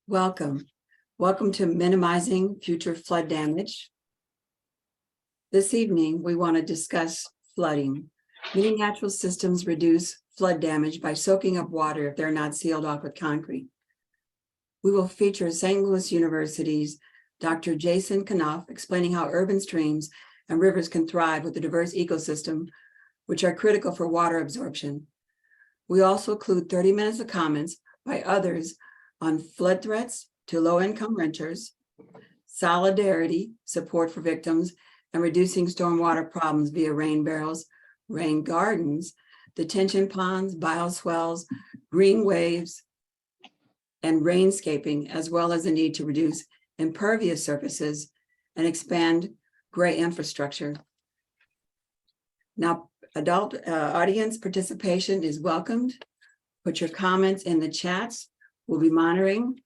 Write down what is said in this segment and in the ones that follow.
Welcome. Welcome to Minimizing Future Flood Damage. This evening, we want to discuss flooding. Many natural systems reduce flood damage by soaking up water if they're not sealed off with concrete. We will feature St. Louis University's Dr. Jason Knouft explaining how urban streams and rivers can thrive with a diverse ecosystem, which are critical for water absorption. We also include 30 minutes of comments by others on flood threats to low-income renters, solidarity, support for victims, and reducing stormwater problems via rain barrels, rain gardens, detention ponds, bioswales, greenways, and rainscaping, as well as the need to reduce impervious surfaces and expand gray infrastructure. Now, adult audience participation is welcomed. Put your comments in the chats. We'll be monitoring.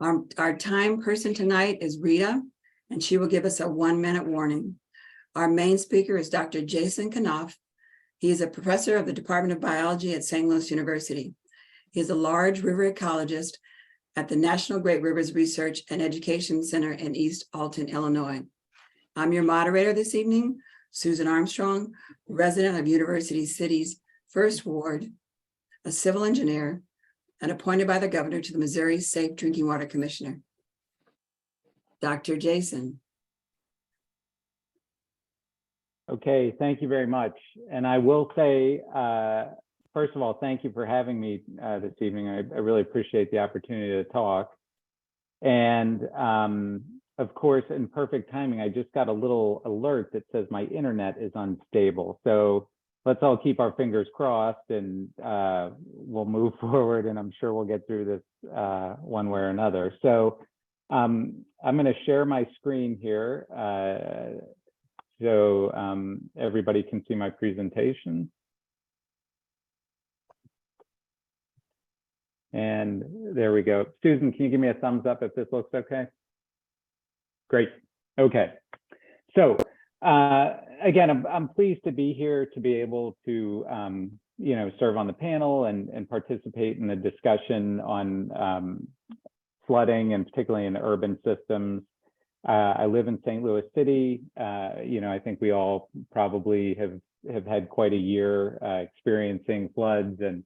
Our time person tonight is Rita, and she will give us a 1-minute warning. Our main speaker is Dr. Jason Knouft. He is a professor of the Department of Biology at St. Louis University. He is a large river ecologist at the National Great Rivers Research and Education Center in East Alton, Illinois. I'm your moderator this evening, Susan Armstrong, resident of University City's First Ward, a civil engineer, and appointed by the governor to the Missouri Safe Drinking Water Commissioner. Dr. Jason. Okay, thank you very much. And I will say, first of all, thank you for having me this evening. I really appreciate the opportunity to talk. And of course, in perfect timing, I just got a little alert that says my internet is unstable. So let's all keep our fingers crossed and we'll move forward, and I'm sure we'll get through this one way or another. So I'm going to share my screen here so everybody can see my presentation. And there we go. Susan, can you give me a thumbs up if this looks okay? Great. Okay. So again, I'm pleased to be here to be able to, serve on the panel and participate in the discussion on flooding, and particularly in urban systems. I live in St. Louis City. I think we all probably have had quite a year experiencing floods, and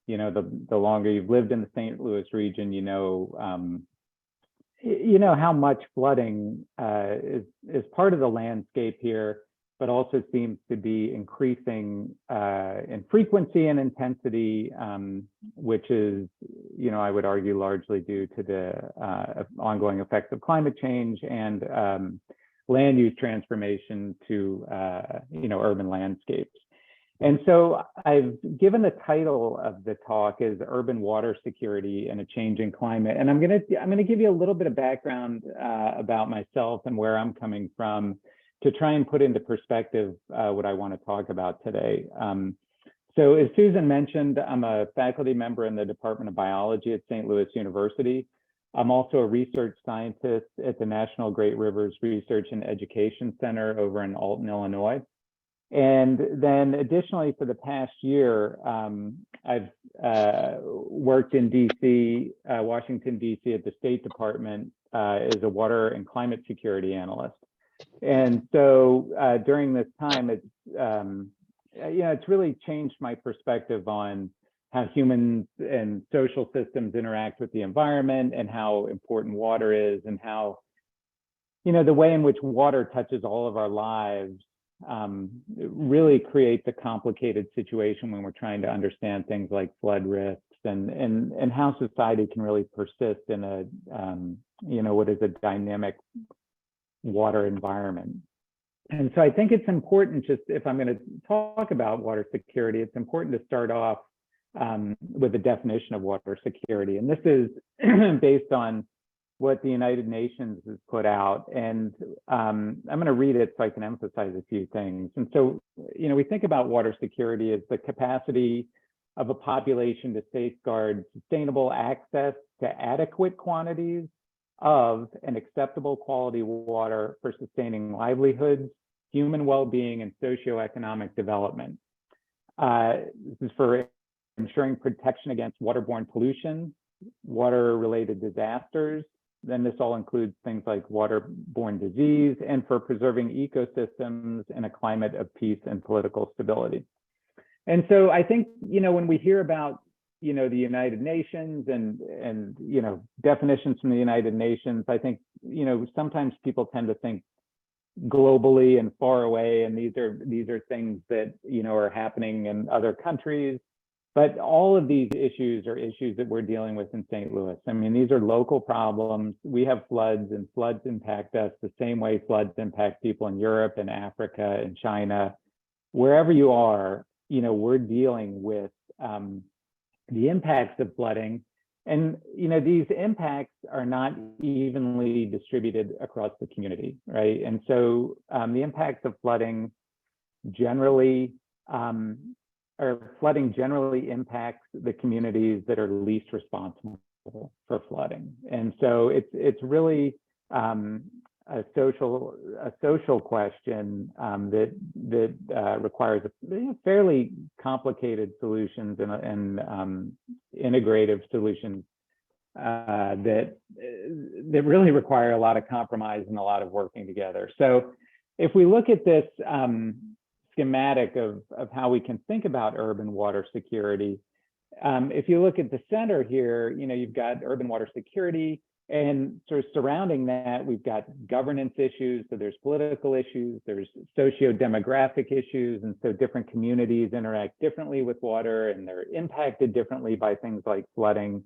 the longer you've lived in the St. Louis region, you know how much flooding is part of the landscape here, but also seems to be increasing in frequency and intensity, which is, I would argue largely due to the ongoing effects of climate change and land use transformation to, urban landscapes. And so I've given the title of the talk is Urban Water Security in a Changing Climate. And I'm gonna give you a little bit of background about myself and where I'm coming from to try and put into perspective what I want to talk about today. So as Susan mentioned, I'm a faculty member in the Department of Biology at St. Louis University. I'm also a research scientist at the National Great Rivers Research and Education Center over in Alton, Illinois. And then additionally, for the past year, I've worked in DC, Washington, DC at the State Department as a water and climate security analyst. And so during this time, it's really changed my perspective on how humans and social systems interact with the environment, and how important water is, and how, the way in which water touches all of our lives really creates a complicated situation when we're trying to understand things like flood risks and how society can really persist in a, what is a dynamic water environment. And so I think it's important, just if I'm going to talk about water security, it's important to start off with a definition of water security. And this is based on what the United Nations has put out. And I'm going to read it so I can emphasize a few things. And so, we think about water security as the capacity of a population to safeguard sustainable access to adequate quantities of an acceptable quality water for sustaining livelihoods, human well-being, and socioeconomic development. This is for ensuring protection against waterborne pollution, water-related disasters. Then this all includes things like waterborne disease, and for preserving ecosystems in a climate of peace and political stability. And so I think, when we hear about, the United Nations and definitions from the United Nations, I think, sometimes people tend to think globally and far away, and these are things that, are happening in other countries. But all of these issues are issues that we're dealing with in St. Louis. I mean, these are local problems. We have floods, and floods impact us the same way floods impact people in Europe and Africa and China. Wherever you are, we're dealing with the impacts of flooding. And, these impacts are not evenly distributed across the community, right? And so the impacts of flooding generally impacts the communities that are least responsible for flooding. And so it's really a social question that requires fairly complicated solutions and integrative solutions that really require a lot of compromise and a lot of working together. So if we look at this schematic of how we can think about urban water security, if you look at the center here, you've got urban water security, and sort of surrounding that, we've got governance issues. So there's political issues, there's socio-demographic issues, and so different communities interact differently with water, and they're impacted differently by things like flooding.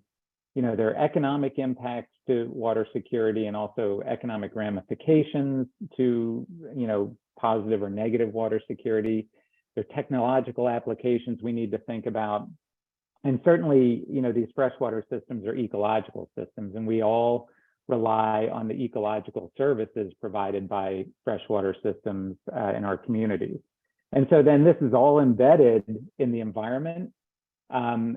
There are economic impacts to water security, and also economic ramifications to, positive or negative water security. There are technological applications we need to think about. And certainly, these freshwater systems are ecological systems, and we all rely on the ecological services provided by freshwater systems in our communities. And so then this is all embedded in the environment. So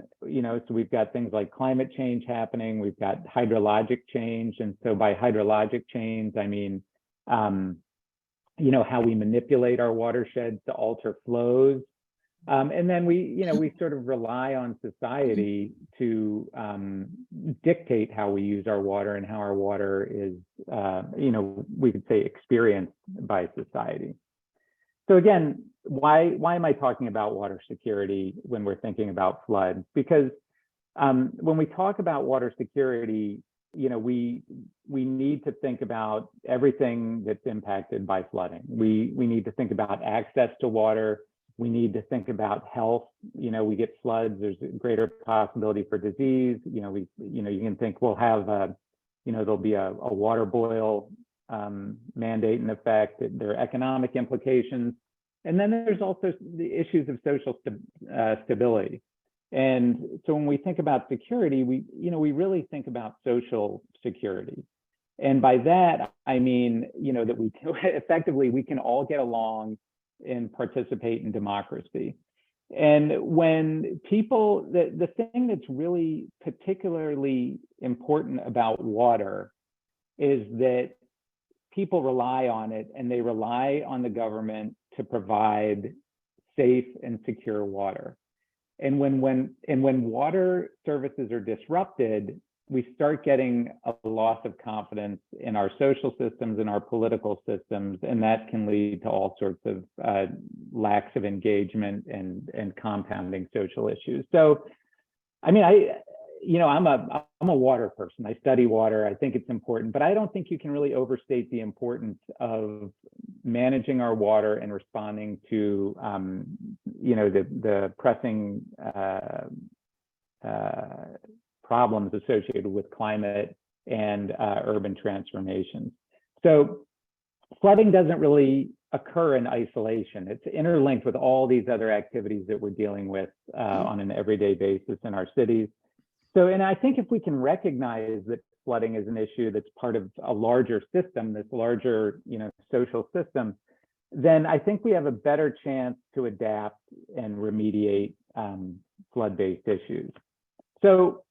we've got things like climate change happening, we've got hydrologic change. And so by hydrologic change, I mean, how we manipulate our watersheds to alter flows. And then we sort of rely on society to dictate how we use our water and how our water is, we could say experienced by society. So again, why am I talking about water security when we're thinking about floods? Because when we talk about water security, we need to think about everything that's impacted by flooding. We need to think about access to water. We need to think about health. We get floods, there's a greater possibility for disease. You can think we'll have, there'll be a water boil mandate in effect. There are economic implications. And then there's also the issues of social stability. And so when we think about security, we really think about social security. And by that, I mean, that we effectively, we can all get along and participate in democracy. And when people, the thing that's really particularly important about water is that people rely on it, and they rely on the government to provide safe and secure water. And when water services are disrupted, we start getting a loss of confidence in our social systems and our political systems, and that can lead to all sorts of lacks of engagement and compounding social issues. So, I mean, I'm a water person. I study water. I think it's important, but I don't think you can really overstate the importance of managing our water and responding to, the pressing problems associated with climate and urban transformations. So flooding doesn't really occur in isolation. It's interlinked with all these other activities that we're dealing with on an everyday basis in our cities. So, and I think if we can recognize that flooding is an issue that's part of a larger system, this larger, social system, then I think we have a better chance to adapt and remediate flood-based issues. So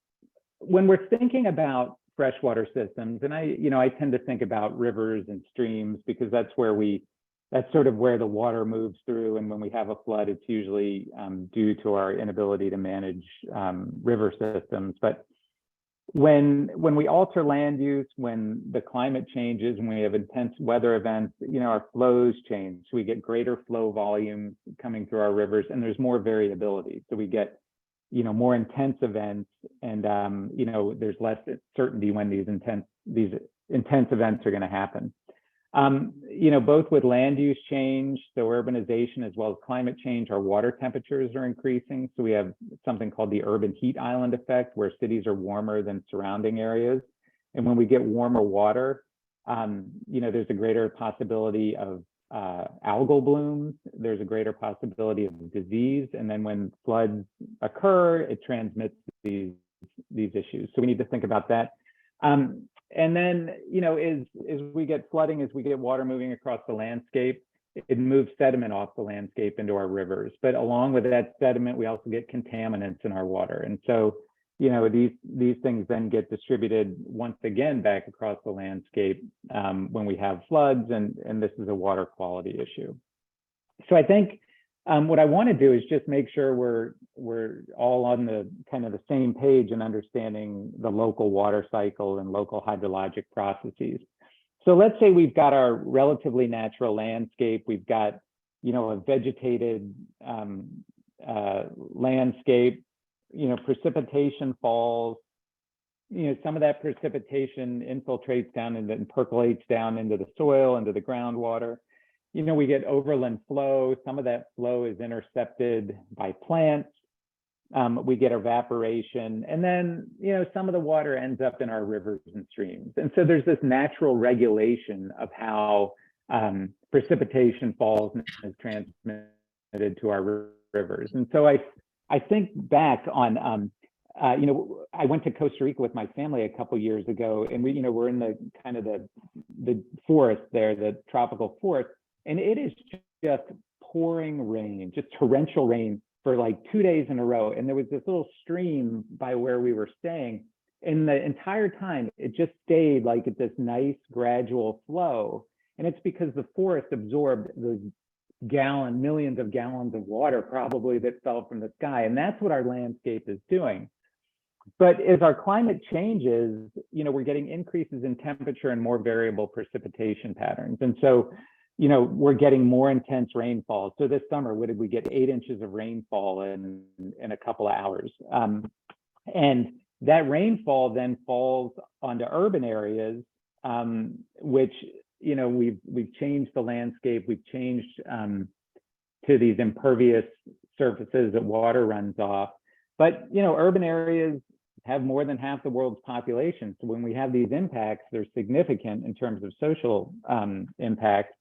when we're thinking about freshwater systems, and I tend to think about rivers and streams because that's sort of where the water moves through. And when we have a flood, it's usually due to our inability to manage river systems. But when we alter land use, when the climate changes, when we have intense weather events, our flows change. So we get greater flow volumes coming through our rivers, and there's more variability. So we get, more intense events, and there's less certainty when these intense events are going to happen. Both with land use change, so urbanization, as well as climate change, our water temperatures are increasing. So we have something called the urban heat island effect, where cities are warmer than surrounding areas. And when we get warmer water, there's a greater possibility of algal blooms. There's a greater possibility of disease. And then when floods occur, it transmits these issues. So we need to think about that. And then, as we get flooding, as we get water moving across the landscape, it moves sediment off the landscape into our rivers. But along with that sediment, we also get contaminants in our water. And so, these things then get distributed once again back across the landscape when we have floods, and this is a water quality issue. So I think what I want to do is just make sure we're all on the kind of the same page in understanding the local water cycle and local hydrologic processes. So let's say we've got our relatively natural landscape. We've got, a vegetated landscape. Precipitation falls. Some of that precipitation infiltrates down and percolates down into the soil, into the groundwater. We get overland flow. Some of that flow is intercepted by plants. We get evaporation. And then, some of the water ends up in our rivers and streams. And so there's this natural regulation of how precipitation falls and is transmitted to our rivers. And so I think back on, I went to Costa Rica with my family a couple years ago, and we're in the kind of the forest there, the tropical forest. And it is just pouring rain, just torrential rain for like 2 days in a row. And there was this little stream by where we were staying. And the entire time, it just stayed like at this nice gradual flow. And it's because the forest absorbed those millions of gallons of water probably that fell from the sky. And that's what our landscape is doing. But as our climate changes, we're getting increases in temperature and more variable precipitation patterns. And so we're getting more intense rainfall. So this summer, what did we get? 8 inches of rainfall in a couple of hours. And that rainfall then falls onto urban areas, which, we've changed the landscape. We've changed to these impervious surfaces that water runs off. But, urban areas have more than half the world's population. So when we have these impacts, they're significant in terms of social impact.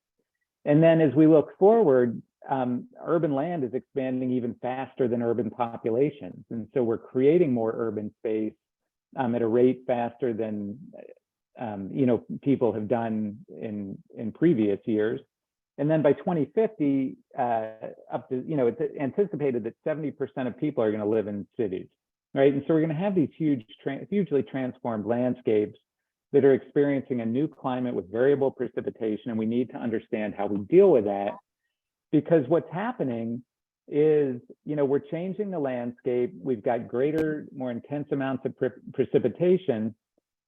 And then as we look forward, urban land is expanding even faster than urban populations. And so we're creating more urban space at a rate faster than, people have done in previous years. And then by 2050, up to, it's anticipated that 70% of people are going to live in cities, right? And so we're going to have these hugely transformed landscapes that are experiencing a new climate with variable precipitation, and we need to understand how we deal with that, because what's hydroning is, we're changing the landscape. We've got more intense amounts of precipitation,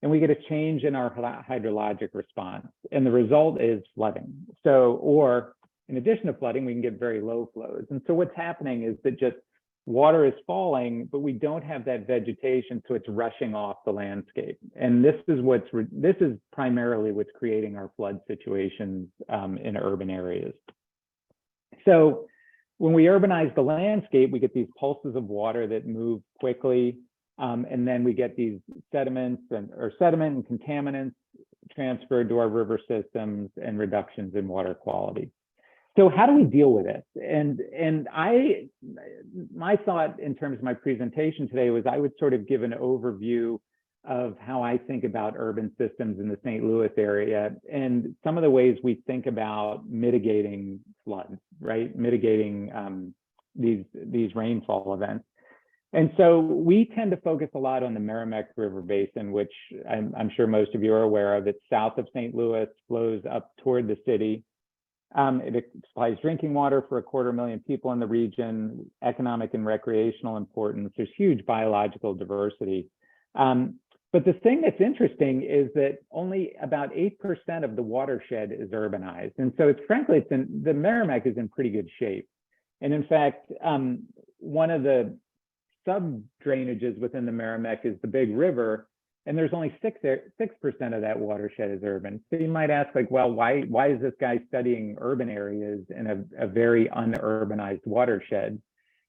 and we get a change in our hydrologic response. And the result is flooding. So, or in addition to flooding, we can get very low flows. And so what's happening is that just water is falling, but we don't have that vegetation, so it's rushing off the landscape. And this is primarily what's creating our flood situations in urban areas. So when we urbanize the landscape, we get these pulses of water that move quickly, and then we get these sediment and contaminants transferred to our river systems and reductions in water quality. So how do we deal with this? And my thought in terms of my presentation today was I would sort of give an overview of how I think about urban systems in the St. Louis area and some of the ways we think about mitigating floods, right? Mitigating these rainfall events. And so we tend to focus a lot on the Merrimack River Basin, which I'm sure most of you are aware of. It's south of St. Louis, flows up toward the city. It supplies drinking water for 250,000 people in the region, economic and recreational importance. There's huge biological diversity. But the thing that's interesting is that only about 8% of the watershed is urbanized. And so it's frankly, the Merrimack is in pretty good shape. And in fact, one of the sub drainages within the Merrimack is the Big River, and there's only 6% of that watershed is urban. So you might ask, like, well, why is this guy studying urban areas in a very unurbanized watershed?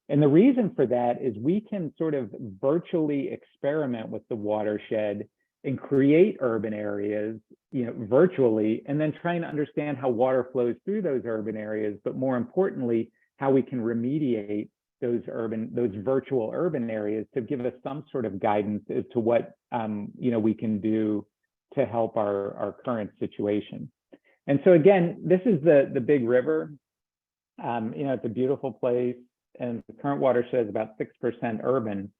And the reason for that is we can sort of virtually experiment with the watershed and create urban areas, virtually, and then trying to understand how water flows through those urban areas, but more importantly, how we can remediate those virtual urban areas to give us some sort of guidance as to what we can do to help our current situation. And so again, this is the Big River. It's a beautiful place, and the current watershed is about 6% urban.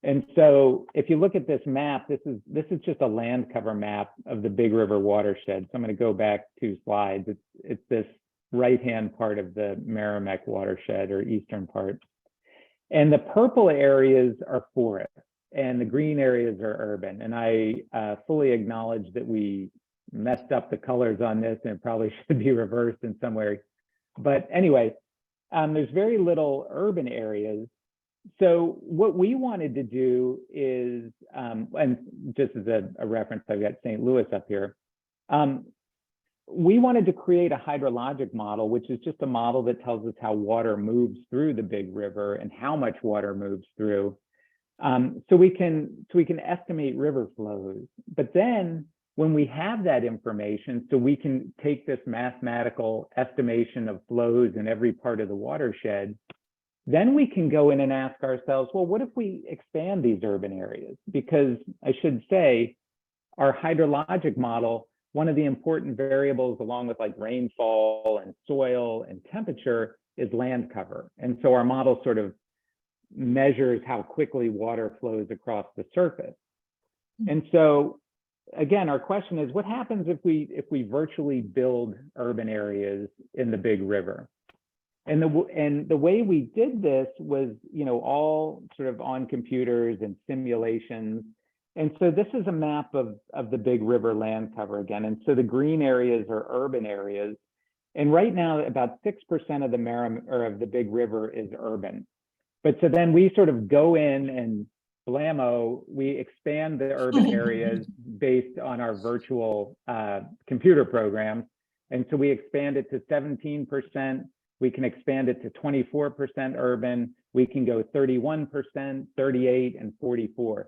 And so if you look at this map, this is just a land cover map of the Big River watershed. So I'm going to go back 2 slides. It's this right-hand part of the Merrimack watershed, or eastern part. And the purple areas are forest, and the green areas are urban. And I fully acknowledge that we messed up the colors on this, and it probably should be reversed in some way. But anyway, there's very little urban areas. So what we wanted to do is, and just as a reference, I've got St. Louis up here. We wanted to create a hydrologic model, which is just a model that tells us how water moves through the Big River and how much water moves through. So we can estimate river flows. But then when we have that information, so we can take this mathematical estimation of flows in every part of the watershed, then we can go in and ask ourselves, well, what if we expand these urban areas? Because I should say, our hydrologic model, one of the important variables, along with like rainfall and soil and temperature, is land cover. And so our model sort of measures how quickly water flows across the surface. And so again, our question is, what happens if we virtually build urban areas in the Big River? And the way we did this was, all sort of on computers and simulations. And so this is a map of the Big River land cover again. And so the green areas are urban areas. And right now, about 6% of the Big River is urban. But so then we sort of go in and blammo, we expand the urban areas based on our virtual computer programs. And so we expand it to 17%. We can expand it to 24% urban. We can go 31%, 38%, and 44%.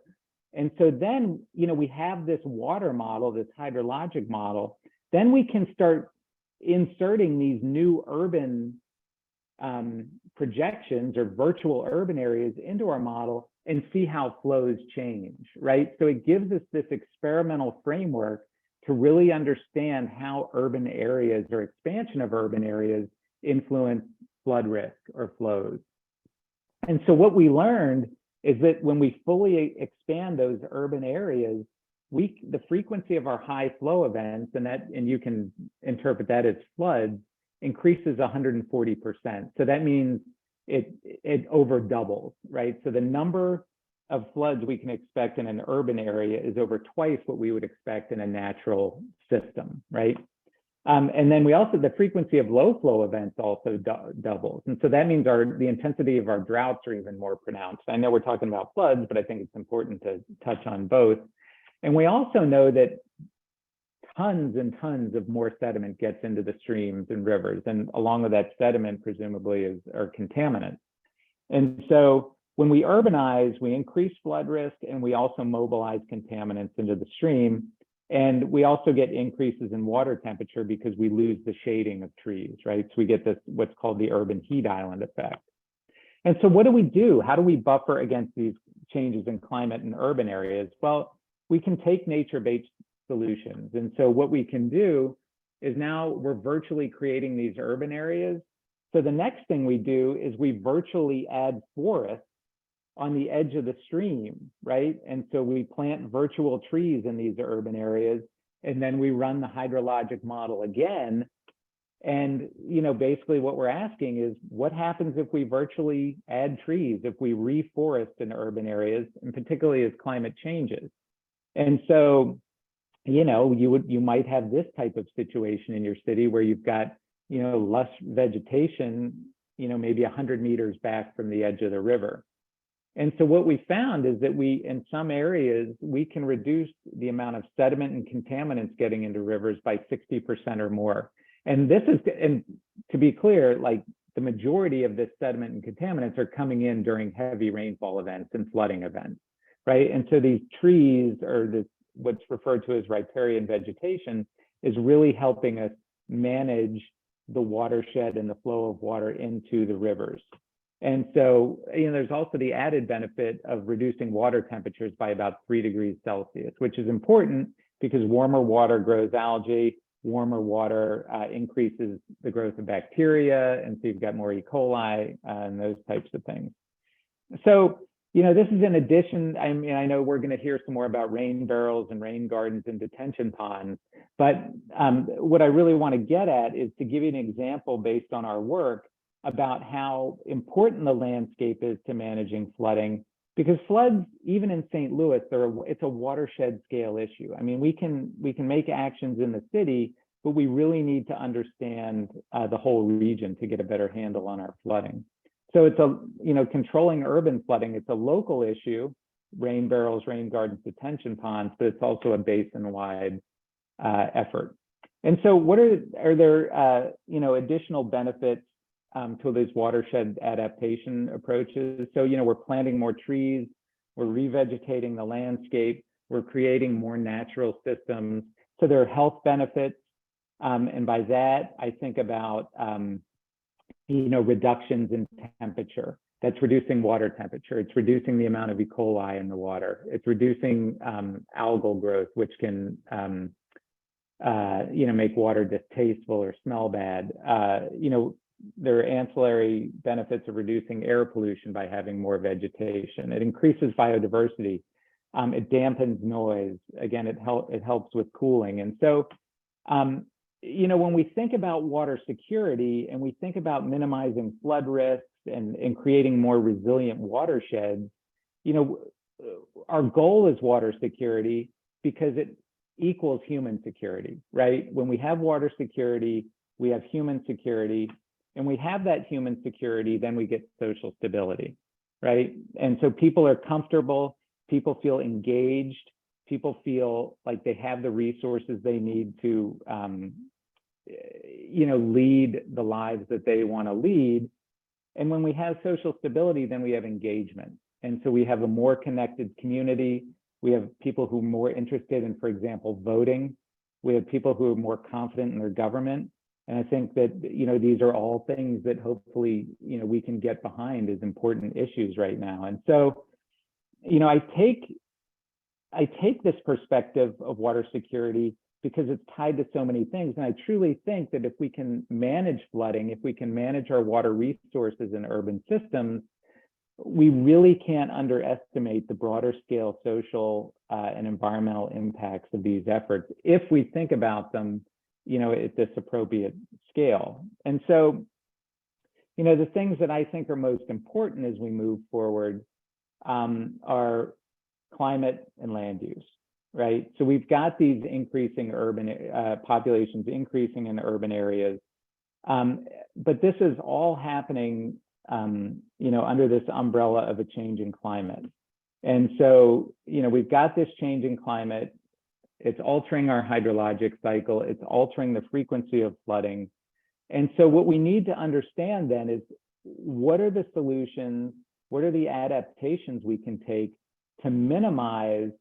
And so then, we have this water model, this hydrologic model. Then we can start inserting these new urban projections or virtual urban areas into our model and see how flows change, right? So it gives us this experimental framework to really understand how urban areas or expansion of urban areas influence flood risk or flows. And so what we learned is that when we fully expand those urban areas, the frequency of our high flow events, and you can interpret that as floods, increases 140%. So that means it over doubles, right? So the number of floods we can expect in an urban area is over twice what we would expect in a natural system, right? And then the frequency of low flow events also doubles. And so that means the intensity of our droughts are even more pronounced. I know we're talking about floods, but I think it's important to touch on both. And we also know that tons and tons of more sediment gets into the streams and rivers. And along with that sediment, presumably, are contaminants. And so when we urbanize, we increase flood risk, and we also mobilize contaminants into the stream. And we also get increases in water temperature because we lose the shading of trees, right? So we get this, what's called the urban heat island effect. And so what do we do? How do we buffer against these changes in climate in urban areas? Well, we can take nature-based solutions. And so what we can do is now we're virtually creating these urban areas. So the next thing we do is we virtually add forests on the edge of the stream, right? And so we plant virtual trees in these urban areas, and then we run the hydrologic model again. And, basically what we're asking is, what happens if we virtually add trees, if we reforest in urban areas, and particularly as climate changes? And so, you might have this type of situation in your city where you've got, lush vegetation, maybe 100 meters back from the edge of the river. And so what we found is that in some areas, we can reduce the amount of sediment and contaminants getting into rivers by 60% or more. And to be clear, like the majority of this sediment and contaminants are coming in during heavy rainfall events and flooding events, right? And so these trees, or what's referred to as riparian vegetation, is really helping us manage the watershed and the flow of water into the rivers. And so, there's also the added benefit of reducing water temperatures by about 3 degrees Celsius, which is important because warmer water grows algae, warmer water increases the growth of bacteria, and so you've got more E. coli and those types of things. So, this is in addition. I know we're going to hear some more about rain barrels and rain gardens and detention ponds, but what I really want to get at is to give you an example based on our work about how important the landscape is to managing flooding, because floods, even in St. Louis, it's a watershed scale issue. I mean, we can make actions in the city, but we really need to understand the whole region to get a better handle on our flooding. So it's controlling urban flooding, it's a local issue, rain barrels, rain gardens, detention ponds, but it's also a basin-wide effort. And so are there additional benefits to these watershed adaptation approaches? So, we're planting more trees, we're revegetating the landscape, we're creating more natural systems. So there are health benefits. And by that, I think about, reductions in temperature. That's reducing water temperature. It's reducing the amount of E. coli in the water. It's reducing algal growth, which can, make water distasteful or smell bad. There are ancillary benefits of reducing air pollution by having more vegetation. It increases biodiversity. It dampens noise. Again, it helps with cooling. And so, when we think about water security and we think about minimizing flood risks and creating more resilient watersheds, our goal is water security because it equals human security, right? When we have water security, we have human security. And we have that human security, then we get social stability, right? And so people are comfortable, people feel engaged, people feel like they have the resources they need to, lead the lives that they want to lead. And when we have social stability, then we have engagement. And so we have a more connected community. We have people who are more interested in, for example, voting. We have people who are more confident in their government. And I think that, these are all things that hopefully, we can get behind as important issues right now. And so, I take this perspective of water security because it's tied to so many things. And I truly think that if we can manage flooding, if we can manage our water resources in urban systems, we really can't underestimate the broader scale social and environmental impacts of these efforts if we think about them at this appropriate scale. And so, the things that I think are most important as we move forward are climate and land use, right? So we've got these increasing urban populations increasing in urban areas, but this is all happening, under this umbrella of a changing climate. And so, we've got this changing climate. It's altering our hydrologic cycle. It's altering the frequency of flooding. And so what we need to understand then is what are the solutions, what are the adaptations we can take to minimize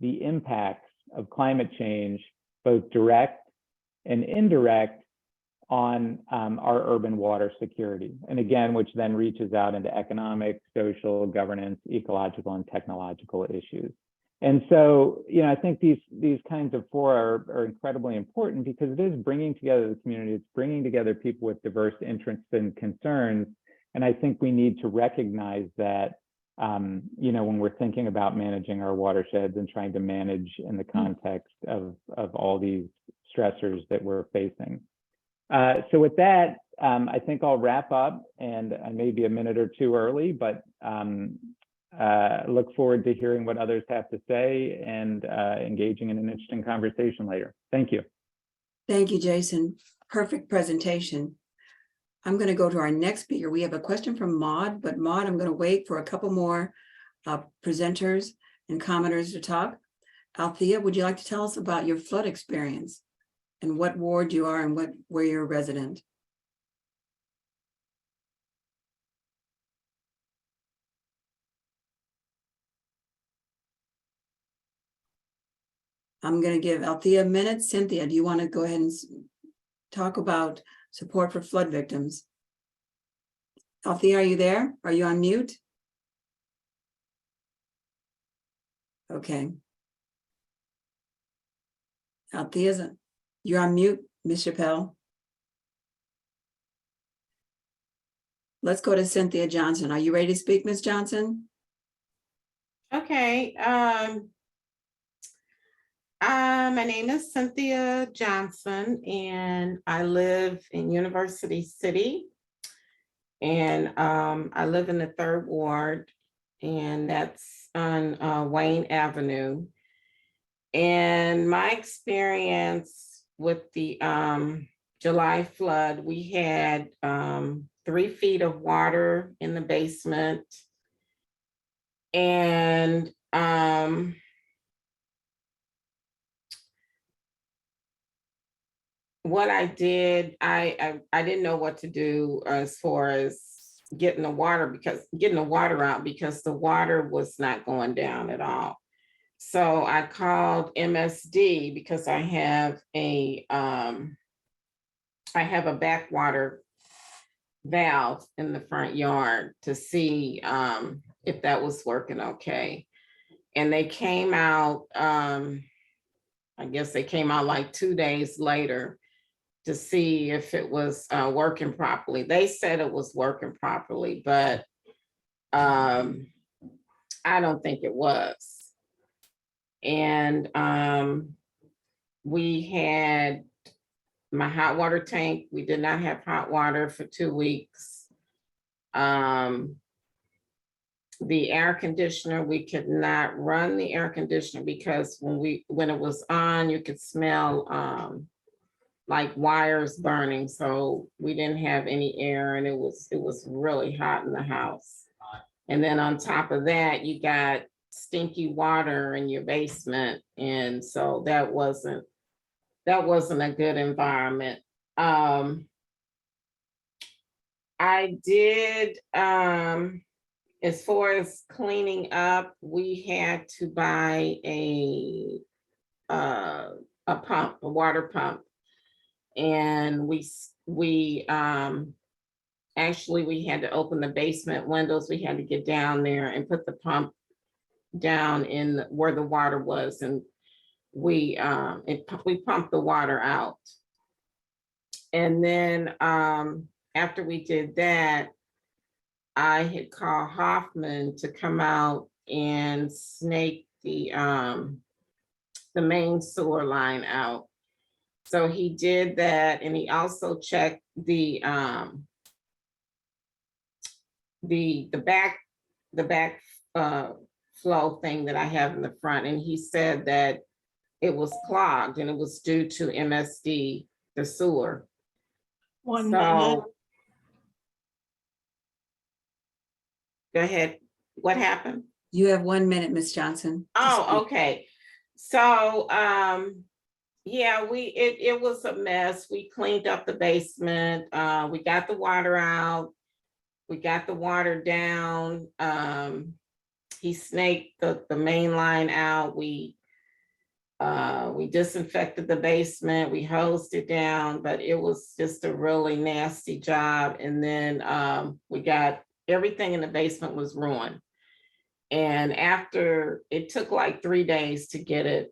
the impacts of climate change, both direct and indirect, on our urban water security. And again, which then reaches out into economic, social, governance, ecological, and technological issues. And so, I think these kinds of fora are incredibly important because it is bringing together the community. It's bringing together people with diverse interests and concerns. And I think we need to recognize that, when we're thinking about managing our watersheds and trying to manage in the context of all these stressors that we're facing. So with that, I think I'll wrap up, and I may be a minute or two early, but look forward to hearing what others have to say and engaging in an interesting conversation later. Thank you. Thank you, Jason. Perfect presentation. I'm going to go to our next speaker. We have a question from Maud, but Maud, I'm going to wait for a couple more presenters and commenters to talk. Althea, would you like to tell us about your flood experience and what ward you are and where you're a resident? I'm going to give Althea a minute. Cynthia, do you want to go ahead and talk about support for flood victims? Althea, are you there? Are you on mute? Okay. Althea's, you're on mute, Ms. Chappelle. Let's go to Cynthia Johnson. Are you ready to speak, Ms. Johnson? Okay. My name is Cynthia Johnson, and I live in University City. And I live in the 3rd Ward, and that's on Wayne Avenue. And my experience with the July flood, we had 3 feet of water in the basement. And what I did, I didn't know what to do as far as getting the water out because the water was not going down at all. So I called MSD because I have a backwater valve in the front yard to see if that was working okay. And they came out, I guess they came out like 2 days later to see if it was working properly. They said it was working properly, but I don't think it was. And we had my hot water tank. We did not have hot water for 2 weeks. The air conditioner, we could not run the air conditioner because when it was on, you could smell like wires burning. So we didn't have any air, and it was really hot in the house. And then on top of that, you got stinky water in your basement. And so that wasn't a good environment. I did, as far as cleaning up, we had to buy a pump, a water pump. And we actually, we had to open the basement windows. We had to get down there and put the pump down in where the water was. And we pumped the water out. And then after we did that, I had called Hoffman to come out and snake the main sewer line out. So he did that, and he also checked the back flow thing that I have in the front, and he said that it was clogged and it was due to MSD, the sewer. One minute. Go ahead. What happened? You have 1 minute, Ms. Johnson. Oh, okay. So yeah, it was a mess. We cleaned up the basement. We got the water out. We got the water down. He snaked the main line out. We disinfected the basement. We hosed it down, but it was just a really nasty job. And then we got everything in the basement was ruined. And after, it took like 3 days to get it,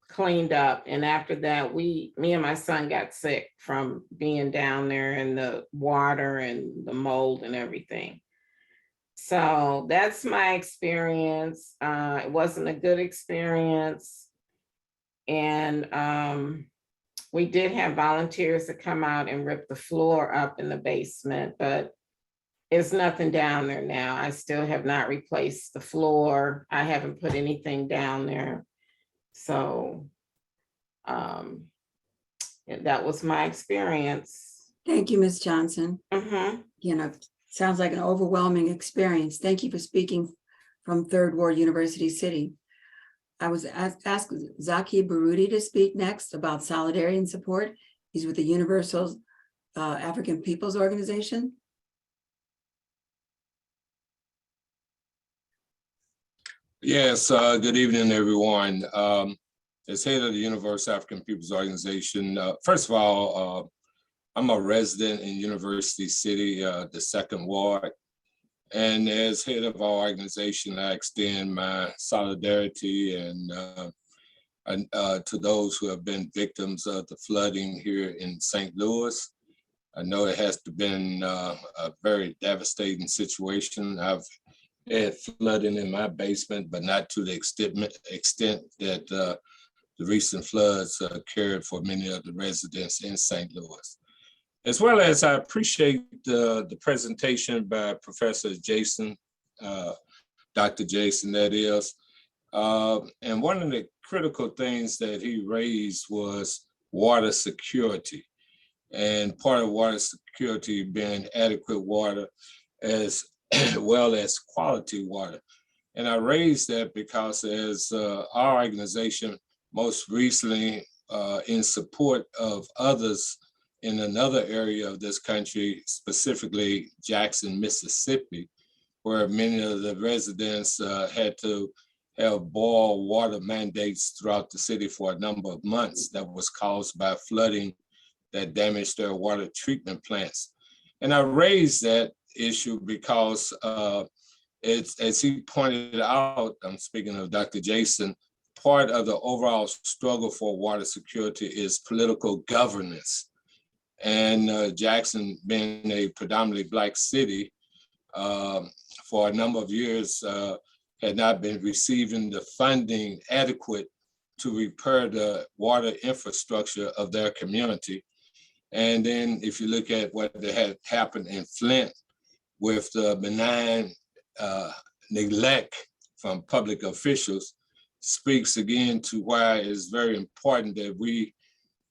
cleaned up. And after that, me and my son got sick from being down there in the water and the mold and everything. So that's my experience. It wasn't a good experience. And we did have volunteers to come out and rip the floor up in the basement, but It's nothing down there now. I still have not replaced the floor. I haven't put anything down there. So that was my experience. Thank you, Ms. Johnson. Mhm. You know, sounds like an overwhelming experience. Thank you for speaking from Third Ward University City. I was asked Zaki Baruti to speak next about solidarity and support. He's with the Universal African Peoples Organization. Yes, good evening, everyone. As head of the Universal African Peoples Organization, first of all, I'm a resident in University City, the Second Ward. And as head of our organization, I extend my solidarity and to those who have been victims of the flooding here in St. Louis. I know it has been a very devastating situation. I've had flooding in my basement, but not to the extent that the recent floods carried for many of the residents in St. Louis. As well as I appreciate the presentation by Professor Jason, Dr. Jason, that is. And one of the critical things that he raised was water security. And part of water security being adequate water as well as quality water. And I raised that because as our organization most recently in support of others in another area of this country, specifically Jackson, Mississippi, where many of the residents had to have boil water mandates throughout the city for a number of months that was caused by flooding that damaged their water treatment plants. And I raised that issue because it's, as he pointed out, I'm speaking of Dr. Jason, part of the overall struggle for water security is political governance. And Jackson being a predominantly Black city for a number of years had not been receiving the funding adequate to repair the water infrastructure of their community. And then if you look at what had happened in Flint with the benign neglect from public officials, speaks again to why it's very important that we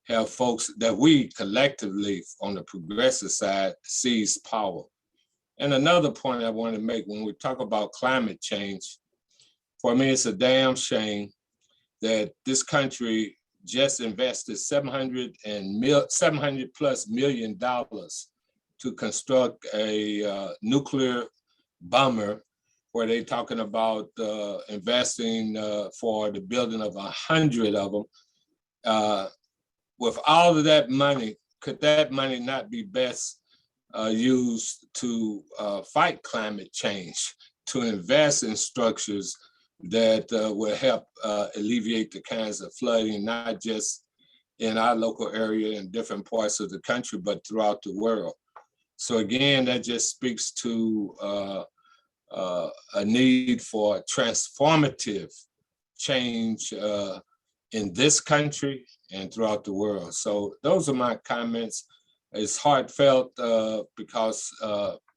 have folks that we collectively on the progressive side seize power. And another point I want to make when we talk about climate change, for me, it's a damn shame that this country just invested $700+ million to construct a nuclear bomber, where they're talking about investing for the building of 100 of them. With all of that money, could that money not be best used to fight climate change, to invest in structures that will help alleviate the kinds of flooding, not just in our local area in different parts of the country, but throughout the world? So again, that just speaks to a need for transformative change in this country and throughout the world. So those are my comments. It's heartfelt because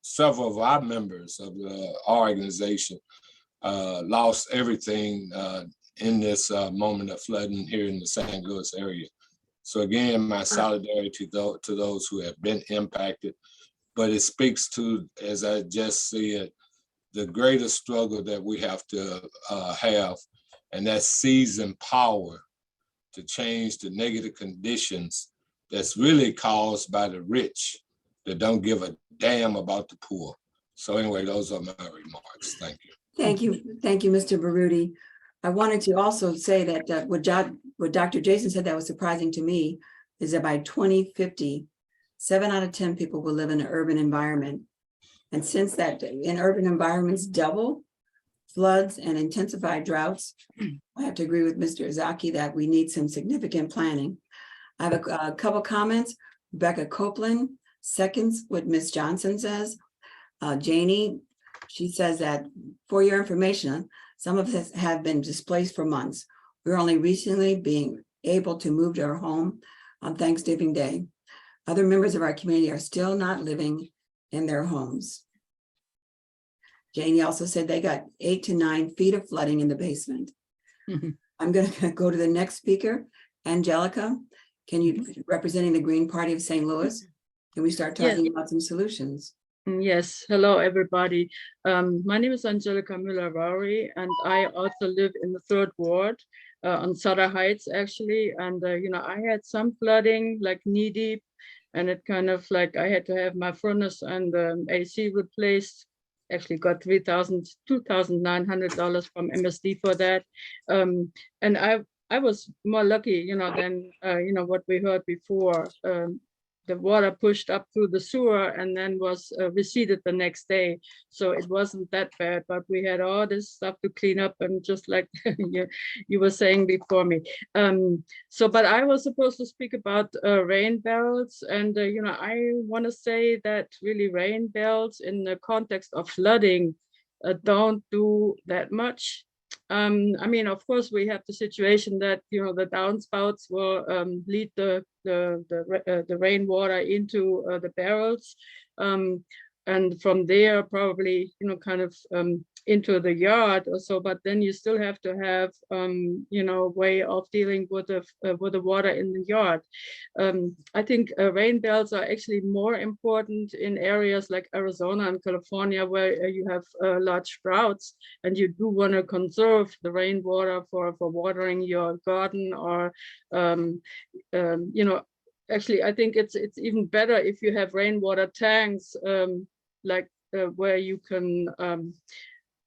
several of our members of our organization lost everything in this moment of flooding here in the St. Louis area. So again, my solidarity to those who have been impacted, but it speaks to, as I just said, the greatest struggle that we have to have, and that's seizing power to change the negative conditions that's really caused by the rich that don't give a damn about the poor. So anyway, those are my remarks. Thank you. Thank you. Thank you, Mr. Baruti. I wanted to also say that what Dr. Jason said that was surprising to me is that by 2050, 7 out of 10 people will live in an urban environment. And since that in urban environments double floods and intensified droughts, I have to agree with Mr. Zaki that we need some significant planning. I have a couple comments. Rebecca Copeland seconds what Ms. Johnson says. Janie, she says that for your information, some of us have been displaced for months. We're only recently being able to move to our home on Thanksgiving Day. Other members of our community are still not living in their homes. Janie also said they got 8 to 9 feet of flooding in the basement. Mhm. I'm going to go to the next speaker, Angelica. Can you, representing the Green Party of St. Louis, can we start Yes. talking about some solutions? Yes, hello everybody. My name is Angelica Müller-Rauri, and I also live in the 3rd Ward on Sutter Heights, actually. And I had some flooding, like knee deep, and it kind of like I had to have my furnace and AC replaced. Actually, got $2,900 from MSD for that, and I was more lucky, than what we heard before. The water pushed up through the sewer and then was receded the next day. So it wasn't that bad, but we had all this stuff to clean up, and just like you were saying before me. But I was supposed to speak about rain barrels, and I want to say that really rain barrels in the context of flooding don't do that much. I mean, of course, we have the situation that the downspouts will lead the rainwater into the barrels, and from there probably kind of into the yard or so. But then you still have to have way of dealing with the water in the yard. I think rain belts are actually more important in areas like Arizona and California, where you have large droughts, and you do want to conserve the rainwater for watering your garden, or actually I think it's even better if you have rainwater tanks, where you can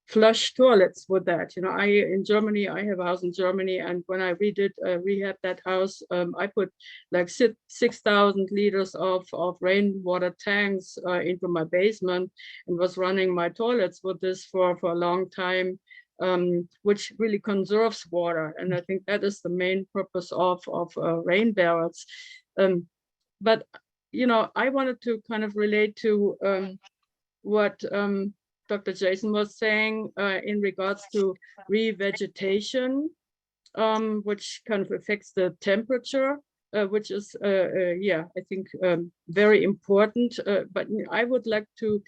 flush toilets with that. In Germany, I have a house in Germany, and when I rehab that house, I put like 6,000 liters of rainwater tanks into my basement, and was running my toilets with this for a long time, which really conserves water. And I think that is the main purpose of rain barrels. But I wanted to kind of relate to what Dr. Jason was saying in regards to revegetation, which kind of affects the temperature, which is, I think very important. But I would like to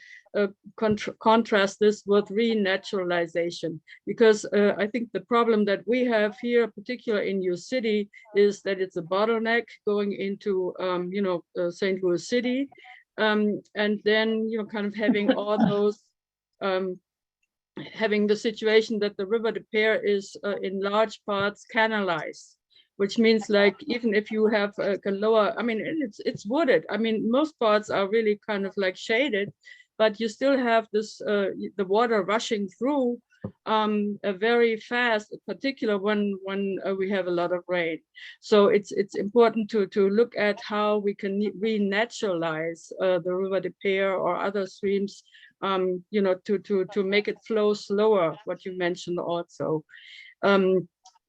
contrast this with renaturalization, because I think the problem that we have here, particularly in your city, is that it's a bottleneck going into, St. Louis City. And then, kind of having all those, having the situation that the River de Pere is in large parts canalized, which means like even if you have a lower, I mean, it's wooded. I mean, most parts are really kind of like shaded, but you still have this, the water rushing through very fast, particularly when we have a lot of rain. So it's important to look at how we can renaturalize the River de Pere or other streams, to make it flow slower, what you mentioned also.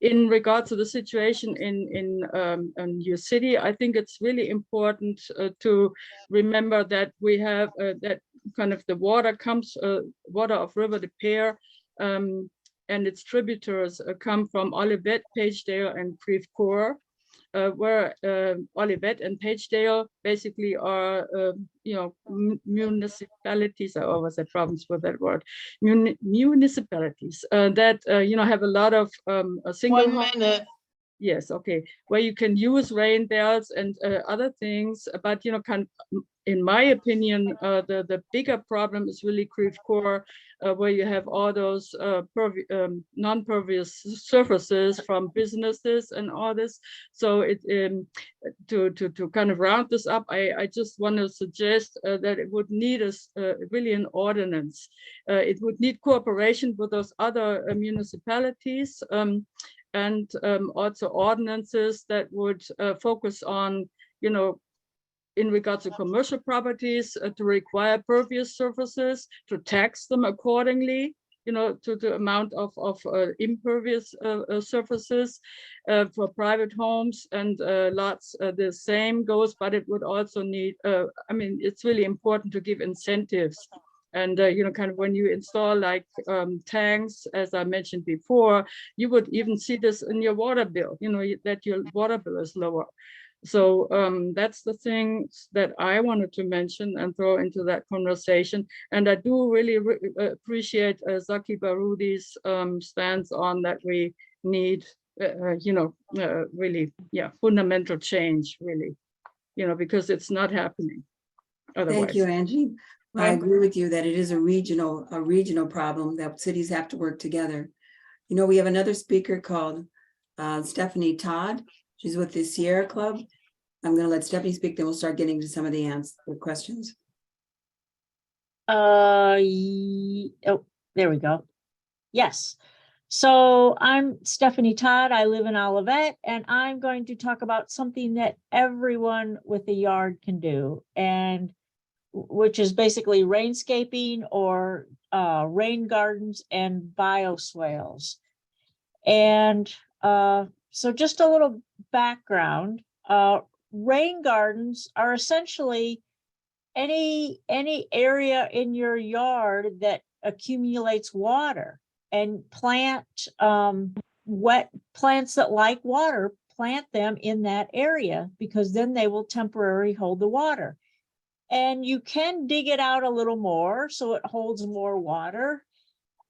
In regard to the situation in your city, I think it's really important to remember that we have that kind of the water comes, water of River de Pere, and its tributaries come from Olivet, Pagedale, and Creve Coeur, where Olivet and Pagedale basically are, municipalities. I always had problems with that word. Municipalities that have a lot of single. 1 minute. Yes, okay, where you can use rain belts and other things, but in my opinion, the bigger problem is really Creve Coeur, where you have all those non-pervious surfaces from businesses and all this. So to kind of round this up, I just want to suggest that it would need really an ordinance. It would need cooperation with those other municipalities, and also ordinances that would focus on, in regards to commercial properties, to require pervious surfaces, to tax them accordingly, to the amount of impervious surfaces for private homes and lots. The same goes, but it would also need, I mean, it's really important to give incentives. And, kind of when you install like tanks, as I mentioned before, you would even see this in your water bill, that your water bill is lower. So that's the things that I wanted to mention and throw into that conversation. And I do really appreciate Zaki Baroudi's stance on that we need, really, fundamental change, really, because it's not happening otherwise. Thank you, Angie. I Huh? agree with you that it is a regional problem that cities have to work together. We have another speaker called Stephanie Todd. She's with the Sierra Club. I'm going to let Stephanie speak, then we'll start getting to some of the questions. Oh, there we go. Yes. So I'm Stephanie Todd. I live in Olivet, and I'm going to talk about something that everyone with a yard can do, and which is basically rainscaping or rain gardens and bioswales. And so just a little background. Rain gardens are essentially any area in your yard that accumulates water, and plant wet plants that like water, plant them in that area, because then they will temporarily hold the water. And you can dig it out a little more so it holds more water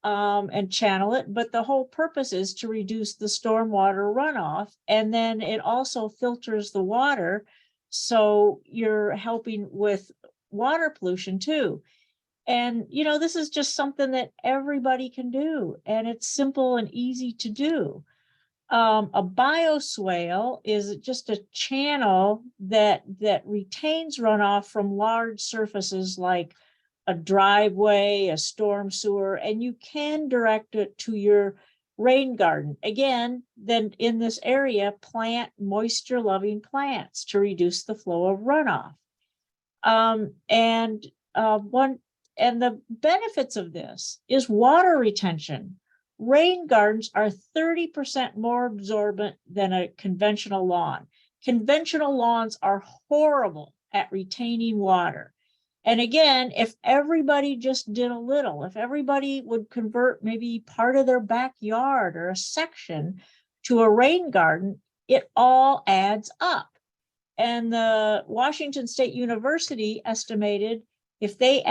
and channel it. But the whole purpose is to reduce the stormwater runoff. And then it also filters the water. So you're helping with water pollution too. And, this is just something that everybody can do. And it's simple and easy to do. A bioswale is just a channel that retains runoff from large surfaces like a driveway, a storm sewer, and you can direct it to your rain garden. Again, then in this area, plant moisture-loving plants to reduce the flow of runoff. And the benefits of this is water retention. Rain gardens are 30% more absorbent than a conventional lawn. Conventional lawns are horrible at retaining water. And again, if everybody just did a little, if everybody would convert maybe part of their backyard or a section to a rain garden, it all adds up. And the Washington State University estimated if they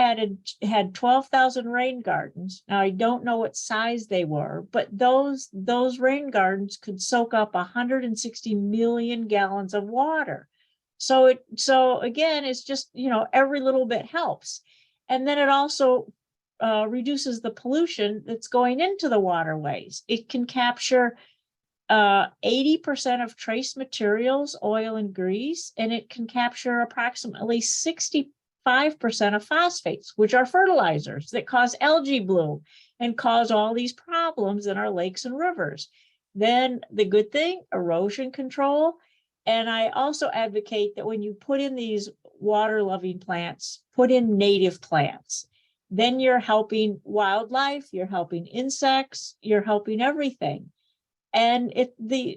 had 12,000 rain gardens, now I don't know what size they were, but those rain gardens could soak up 160 million gallons of water. So again, it's just, every little bit helps. And then it also reduces the pollution that's going into the waterways. It can capture 80% of trace materials, oil and grease, and it can capture approximately 65% of phosphates, which are fertilizers that cause algae bloom and cause all these problems in our lakes and rivers. Then the good thing, erosion control. And I also advocate that when you put in these water-loving plants, put in native plants. Then you're helping wildlife, you're helping insects, you're helping everything. And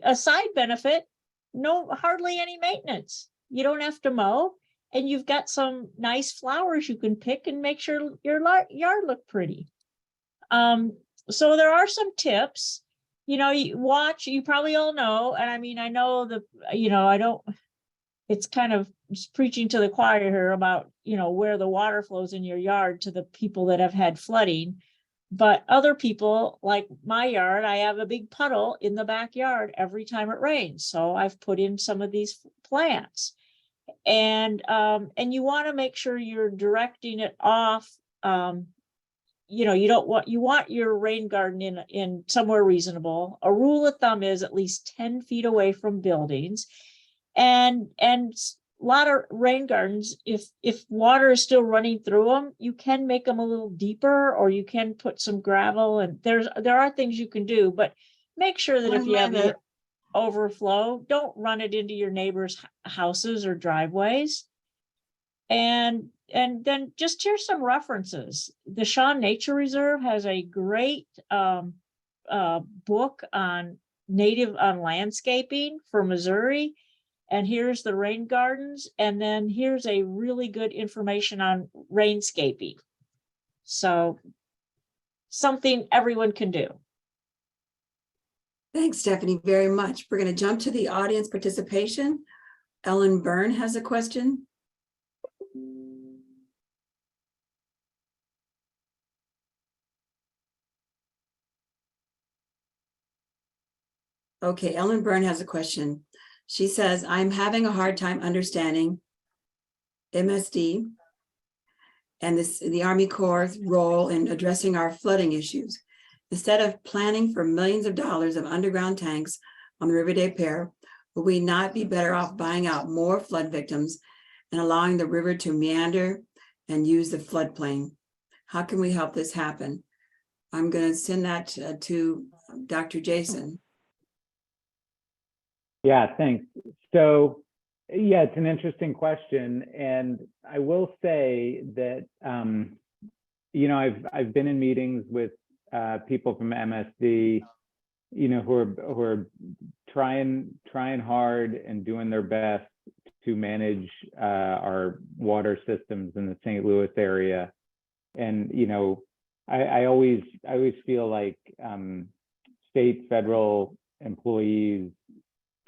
a side benefit, hardly any maintenance. You don't have to mow, and you've got some nice flowers you can pick and make sure your yard look pretty. So there are some tips. You probably all know, and I mean, I know it's kind of just preaching to the choir here about, where the water flows in your yard to the people that have had flooding. But other people, like my yard, I have a big puddle in the backyard every time it rains. So I've put in some of these plants. And you want to make sure you're directing it off. You want your rain garden in somewhere reasonable. A rule of thumb is at least 10 feet away from buildings. And a lot of rain gardens, if water is still running through them, you can make them a little deeper, or you can put some gravel, and there are things you can do, but make sure that if you have the overflow, don't run it into your neighbors' houses or driveways. And then just here's some references. The Shawn Nature Reserve has a great book on landscaping for Missouri. And here's the rain gardens. And then here's a really good information on rainscaping. So something everyone can do. Thanks, Stephanie, very much. We're going to jump to the audience participation. Ellen Byrne has a question. Okay, Ellen Byrne has a question. She says, I'm having a hard time understanding MSD and the Army Corps' role in addressing our flooding issues. Instead of planning for millions of dollars of underground tanks on the River des Peres, would we not be better off buying out more flood victims and allowing the river to meander and use the floodplain? How can we help this happen? I'm going to send that to Dr. Jason. Yeah, thanks. So, yeah, it's an interesting question, and I will say that you know, I've been in meetings with people from MSD, you know, who are trying hard and doing their best to manage our water systems in the St. Louis area, and you know, I always feel like state, federal employees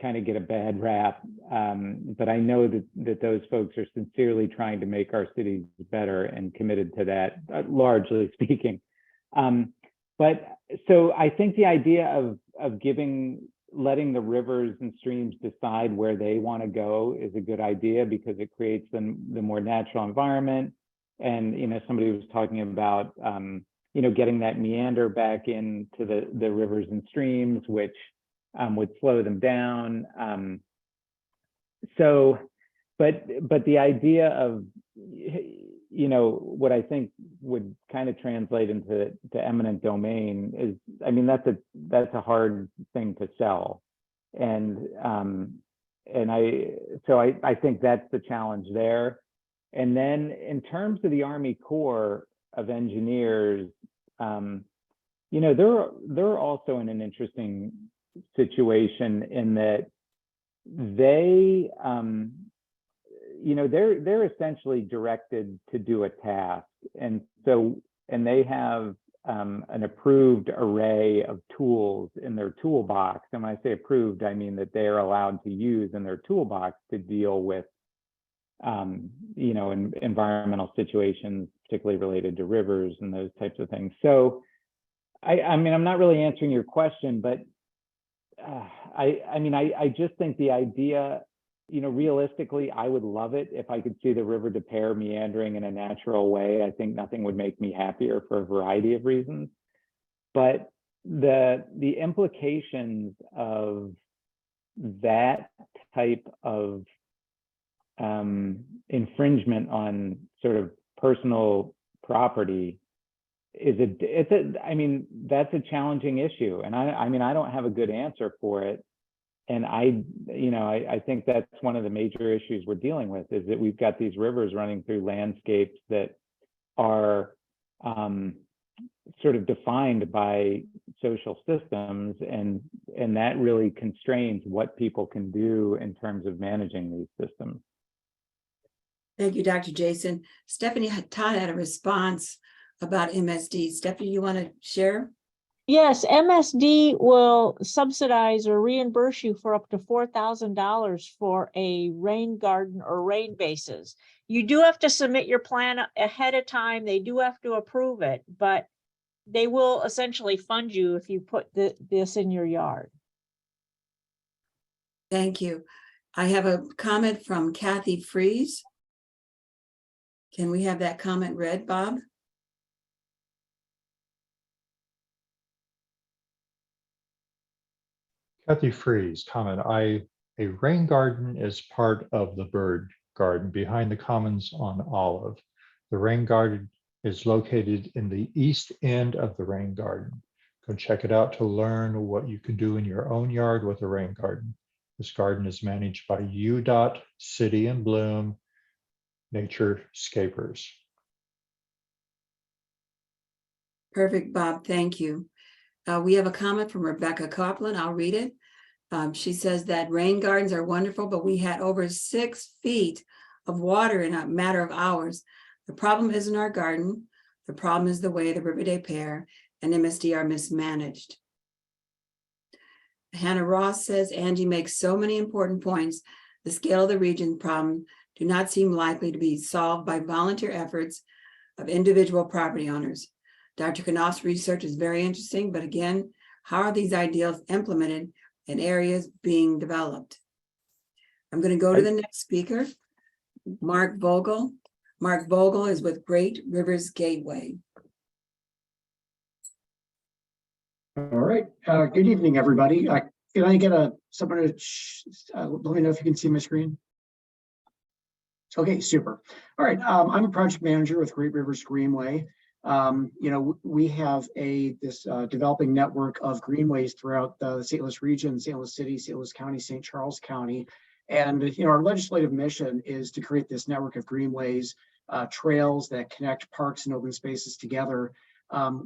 kind of get a bad rap, but I know that those folks are sincerely trying to make our cities better and committed to that, largely speaking. But so I think the idea of letting the rivers and streams decide where they want to go is a good idea, because it creates the more natural environment. And you know, somebody was talking about you know, getting that meander back into the rivers and streams, which would slow them down. So, but the idea of, you know, what I think would kind of translate into eminent domain is, I mean, that's a hard thing to sell, and I think that's the challenge there. And then in terms of the Army Corps of Engineers, you know, they're also in an interesting situation in that they, you know, they're essentially directed to do a task, and they have an approved array of tools in their toolbox. And when I say approved, I mean that they're allowed to use in their toolbox to deal with you know, in environmental situations, particularly related to rivers and those types of things. So I mean, I'm not really answering your question, but I mean, I just think the idea, you know, realistically, I would love it if I could see the River des Peres meandering in a natural way. I think nothing would make me happier for a variety of reasons. But the implications of that type of infringement on sort of personal property I mean, that's a challenging issue, and I mean, I don't have a good answer for it. And you know, I think that's one of the major issues we're dealing with, is that we've got these rivers running through landscapes that are sort of defined by social systems, and that really constrains what people can do in terms of managing these systems. Thank you, Dr. Jason. Stephanie Todd had a response about MSD. Stephanie, you want to share? Yes, MSD will subsidize or reimburse you for up to $4,000 for a rain garden or rain bases. You do have to submit your plan ahead of time. They do have to approve it, but they will essentially fund you if you put this in your yard. Thank you. I have a comment from Kathy Fries. Can we have that comment read, Bob? Kathy Fries comment, a rain garden is part of the bird garden behind the commons on Olive. The rain garden is located in the east end of the rain garden. Go check it out to learn what you can do in your own yard with a rain garden. This garden is managed by UDOT, City and Bloom, Naturescapers. Perfect, Bob. Thank you. We have a comment from Rebecca Copeland. I'll read it. She says that rain gardens are wonderful, but we had over 6 feet of water in a matter of hours. The problem isn't our garden. The problem is the way the River des Peres and MSD are mismanaged. Hannah Ross says, Angie makes so many important points The scale of the region problem do not seem likely to be solved by volunteer efforts of individual property owners. Dr. Knouft's research is very interesting, but again, how are these ideals implemented in areas being developed? I'm going to go to the next speaker, Mark Vogel. Mark Vogel is with Great Rivers Gateway. All right. Good evening, everybody. Can I get someone to let me know if you can see my screen? Okay, super. All right. I'm a project manager with Great Rivers Greenway. We have this developing network of greenways throughout the St. Louis region, St. Louis City, St. Louis County, St. Charles County. And our legislative mission is to create this network of greenways, trails that connect parks and open spaces together.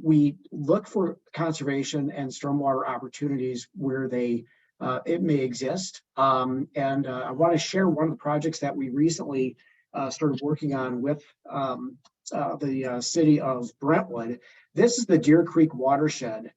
We look for conservation and stormwater opportunities where it may exist. And I want to share one of the projects that we recently started working on with the city of Brentwood. This is the Deer Creek watershed.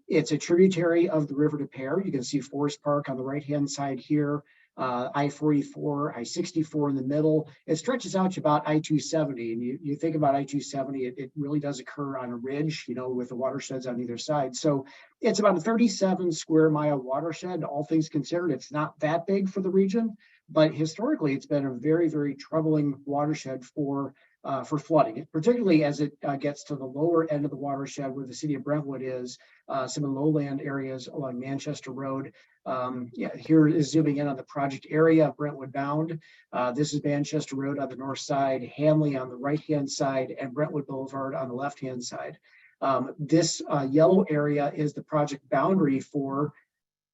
It's a tributary of the River Des Peres. You can see Forest Park on the right-hand side here. I-44, I-64 in the middle. It stretches out to about I-270. And you think about I-270, it really does occur on a ridge, with the watersheds on either side. So it's about a 37 square mile watershed, all things considered. It's not that big for the region, but historically it's been a very, very troubling watershed for flooding, particularly as it gets to the lower end of the watershed where the city of Brentwood is, some of the lowland areas along Manchester Road. Here is zooming in on the project area of Brentwood Bound. This is Manchester Road on the north side, Hanley on the right-hand side, and Brentwood Boulevard on the left-hand side. This yellow area is the project boundary for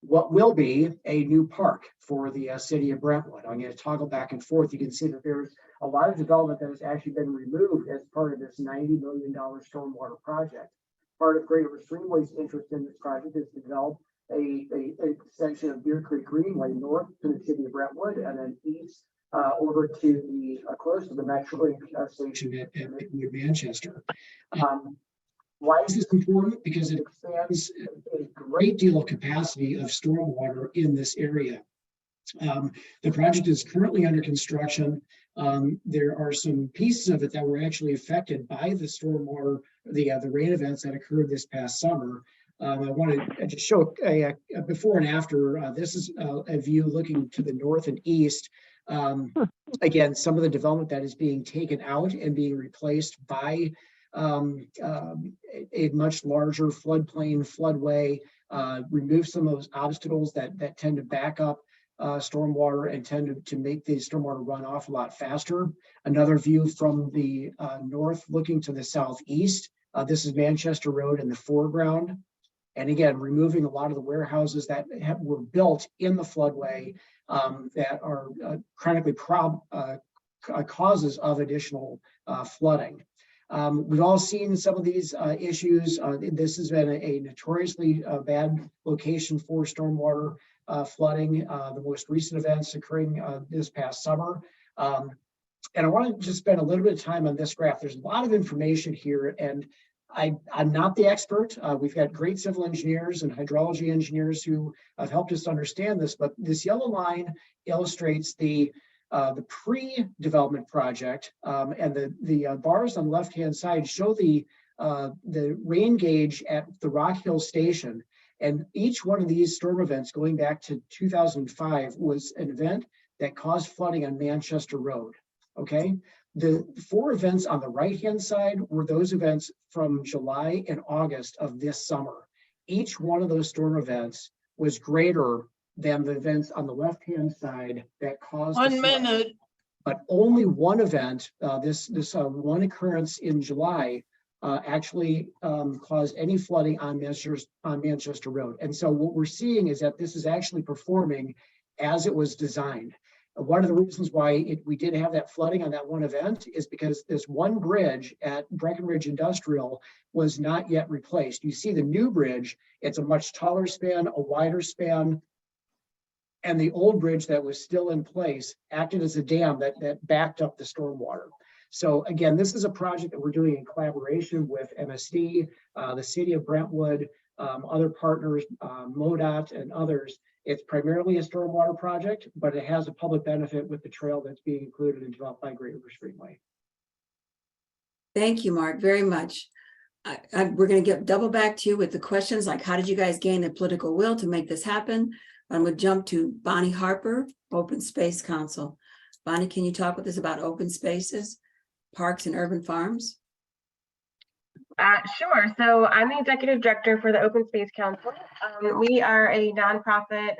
what will be a new park for the city of Brentwood. I'm going to toggle back and forth. You can see that there's a lot of development that has actually been removed as part of this $90 million stormwater project. Part of Great Rivers Greenway's interest in this project is to develop a section of Deer Creek Greenway north to the city of Brentwood and then east over to the close to the Metrolink station at Manchester. Why is this important? Because it expands a great deal of capacity of stormwater in this area. The project is currently under construction. There are some pieces of it that were actually affected by the stormwater, the rain events that occurred this past summer. I want to just show a before and after. This is a view looking to the north and east. Again, some of the development that is being taken out and being replaced by a much larger floodplain, floodway, remove some of those obstacles that tend to back up stormwater and tend to make the stormwater run off a lot faster. Another view from the north looking to the southeast. This is Manchester Road in the foreground. And again, removing a lot of the warehouses that were built in the floodway that are chronically causes of additional flooding. We've all seen some of these issues. This has been a notoriously bad location for stormwater flooding. The most recent events occurring this past summer. And I want to just spend a little bit of time on this graph. There's a lot of information here, and I'm not the expert. We've got great civil engineers and hydrology engineers who have helped us understand this, but this yellow line illustrates the pre-development project, and the bars on the left-hand side show the rain gauge at the Rock Hill Station. And each one of these storm events going back to 2005 was an event that caused flooding on Manchester Road, okay? The 4 events on the right-hand side were those events from July and August of this summer. Each one of those storm events was greater than the events on the left-hand side that caused 1 minute. But only one event, this one occurrence in July, actually caused any flooding on Manchester Road. And so what we're seeing is that this is actually performing as it was designed. One of the reasons why we did have that flooding on that one event is because this one bridge at Breckenridge Industrial was not yet replaced. You see the new bridge, it's a much taller span, a wider span, and the old bridge that was still in place acted as a dam that backed up the stormwater. So again, this is a project that we're doing in collaboration with MSD, the city of Brentwood, other partners, MoDOT and others. It's primarily a stormwater project, but it has a public benefit with the trail that's being included and developed by Great Rivers Greenway. Thank you, Mark, very much. We're going to get double back to you with the questions like, how did you guys gain the political will to make this happen? I'm going to jump to Bonnie Harper, Open Space Council. Bonnie, can you talk with us about open spaces, parks, and urban farms? Sure. So I'm the executive director for the Open Space Council. We are a nonprofit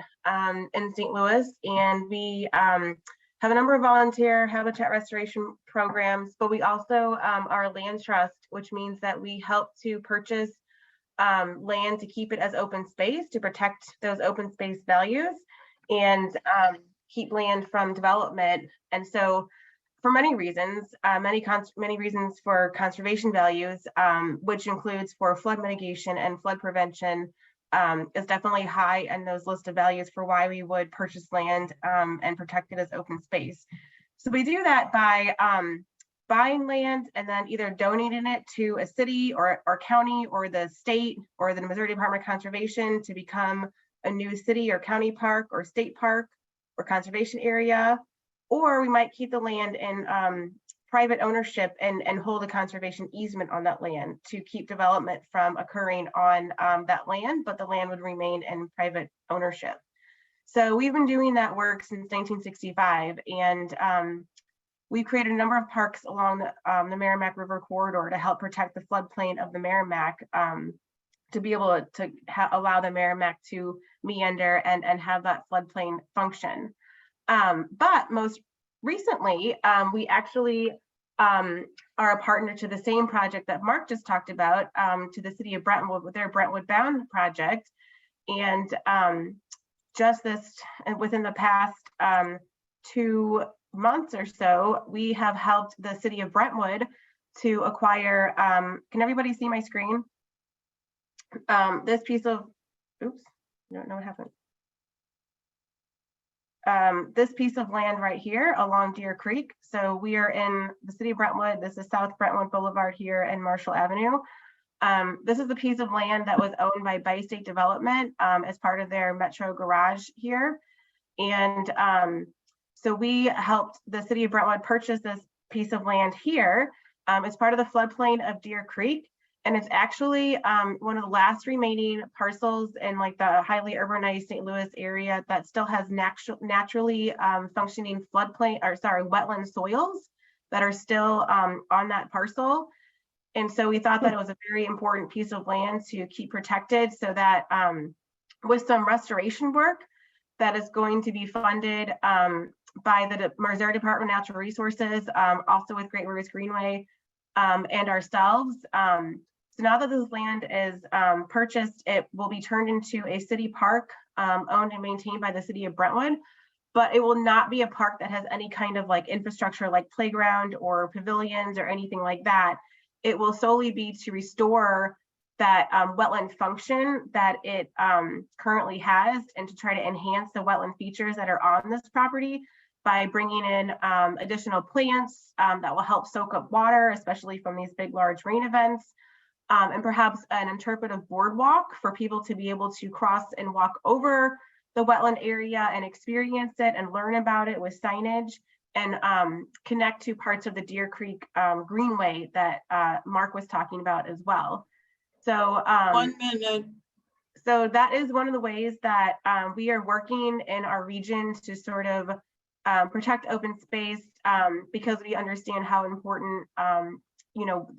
in St. Louis, and we have a number of volunteer habitat restoration programs, but we also are a land trust, which means that we help to purchase land to keep it as open space, to protect those open space values and keep land from development. And so for many reasons, many reasons for conservation values, which includes for flood mitigation and flood prevention, is definitely high in those list of values for why we would purchase land and protect it as open space. So we do that by buying land and then either donating it to a city or county or the state or the Missouri Department of Conservation to become a new city or county park or state park or conservation area. Or we might keep the land in private ownership and hold a conservation easement on that land to keep development from occurring on that land, but the land would remain in private ownership. So we've been doing that work since 1965, and we've created a number of parks along the Merrimack River corridor to help protect the floodplain of the Merrimack, to be able to allow the Merrimack to meander and have that floodplain function. But most recently, we actually are a partner to the same project that Mark just talked about, to the city of Brentwood with their Brentwood Bound project. And just within the past 2 months or so, we have helped the city of Brentwood to acquire, can everybody see my screen? This piece of, oops, I don't know what happened. This piece of land right here along Deer Creek. So we are in the city of Brentwood. This is South Brentwood Boulevard here and Marshall Avenue. This is the piece of land that was owned by Bi-State Development as part of their Metro Garage here. And so we helped the city of Brentwood purchase this piece of land here as part of the floodplain of Deer Creek. And it's actually one of the last remaining parcels in like the highly urbanized St. Louis area that still has naturally functioning wetland soils that are still on that parcel. And so we thought that it was a very important piece of land to keep protected, so that with some restoration work that is going to be funded by the Missouri Department of Natural Resources, also with Great Rivers Greenway and ourselves. So now that this land is purchased, it will be turned into a city park owned and maintained by the city of Brentwood, but it will not be a park that has any kind of like infrastructure like playground or pavilions or anything like that. It will solely be to restore that wetland function that it currently has, and to try to enhance the wetland features that are on this property by bringing in additional plants that will help soak up water, especially from these big, large rain events. And perhaps an interpretive boardwalk for people to be able to cross and walk over the wetland area and experience it and learn about it with signage, and connect to parts of the Deer Creek Greenway that Mark was talking about as well. So 1 minute. So that is one of the ways that we are working in our region to sort of protect open space, because we understand how important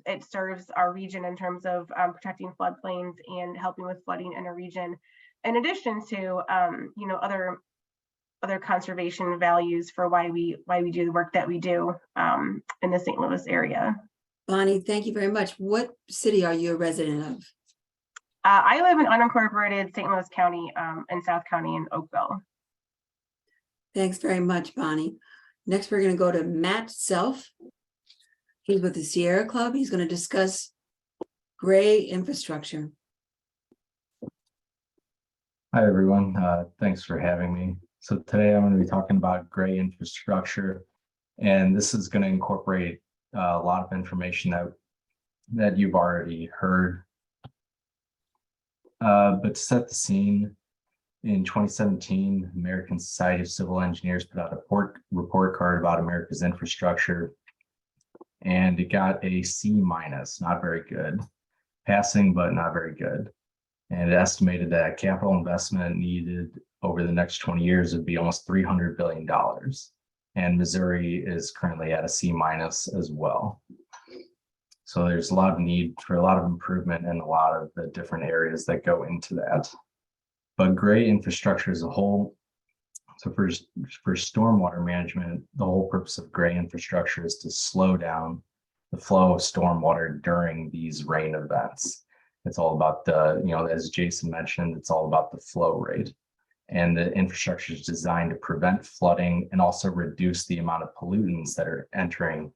it serves our region in terms of protecting floodplains and helping with flooding in a region, in addition to other conservation values for why we do the work that we do in the St. Louis area. Bonnie, thank you very much. What city are you a resident of? I live in unincorporated St. Louis County and South County in Oakville. Thanks very much, Bonnie. Next, we're going to go to Matt Self. He's with the Sierra Club. He's going to discuss gray infrastructure. Hi, everyone. Thanks for having me. So today I'm going to be talking about gray infrastructure, and this is going to incorporate a lot of information that you've already heard. But to set the scene, in 2017, American Society of Civil Engineers put out a report card about America's infrastructure, and it got a C-, not very good. Passing, but not very good. And it estimated that capital investment needed over the next 20 years would be almost $300 billion. And Missouri is currently at a C- as well. So there's a lot of need for a lot of improvement in a lot of the different areas that go into that. But gray infrastructure as a whole, so for stormwater management, the whole purpose of gray infrastructure is to slow down the flow of stormwater during these rain events. It's all about the, as Jason mentioned, it's all about the flow rate. And the infrastructure is designed to prevent flooding and also reduce the amount of pollutants that are entering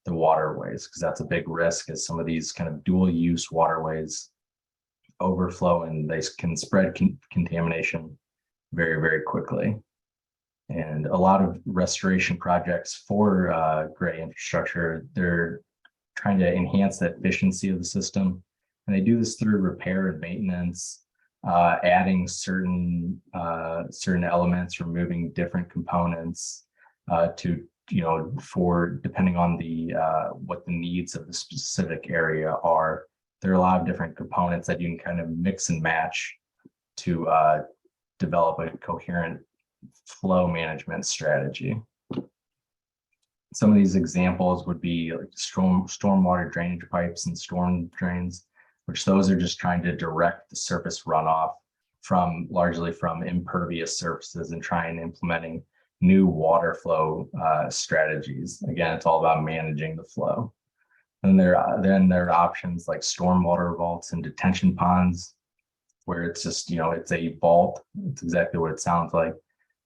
the waterways, because that's a big risk, as some of these kind of dual use waterways overflow and they can spread contamination very, very quickly. And a lot of restoration projects for gray infrastructure, they're trying to enhance the efficiency of the system. And they do this through repair and maintenance, adding certain elements, removing different components to, for depending on the what the needs of the specific area are. There are a lot of different components that you can kind of mix and match to develop a coherent flow management strategy. Some of these examples would be like stormwater drainage pipes and storm drains, which those are just trying to direct the surface runoff largely from impervious surfaces and trying implementing new water flow strategies. Again, it's all about managing the flow. And there are options like stormwater vaults and detention ponds, where it's just, it's a vault. It's exactly what it sounds like.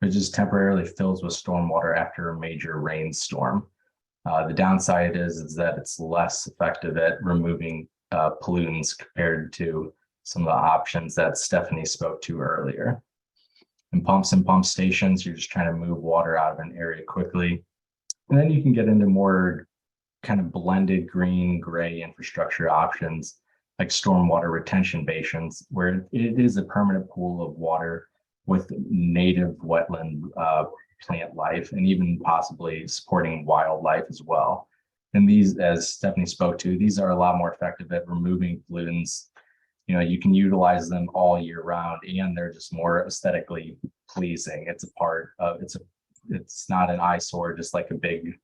It just temporarily fills with stormwater after a major rainstorm. The downside is that it's less effective at removing pollutants compared to some of the options that Stephanie spoke to earlier. And pumps and pump stations, you're just trying to move water out of an area quickly. And then you can get into more kind of blended green-gray infrastructure options like stormwater retention basins, where it is a permanent pool of water with native wetland plant life and even possibly supporting wildlife as well. And these, as Stephanie spoke to, these are a lot more effective at removing pollutants. You can utilize them all year round, and they're just more aesthetically pleasing. It's a part of, it's not an eyesore, just like a big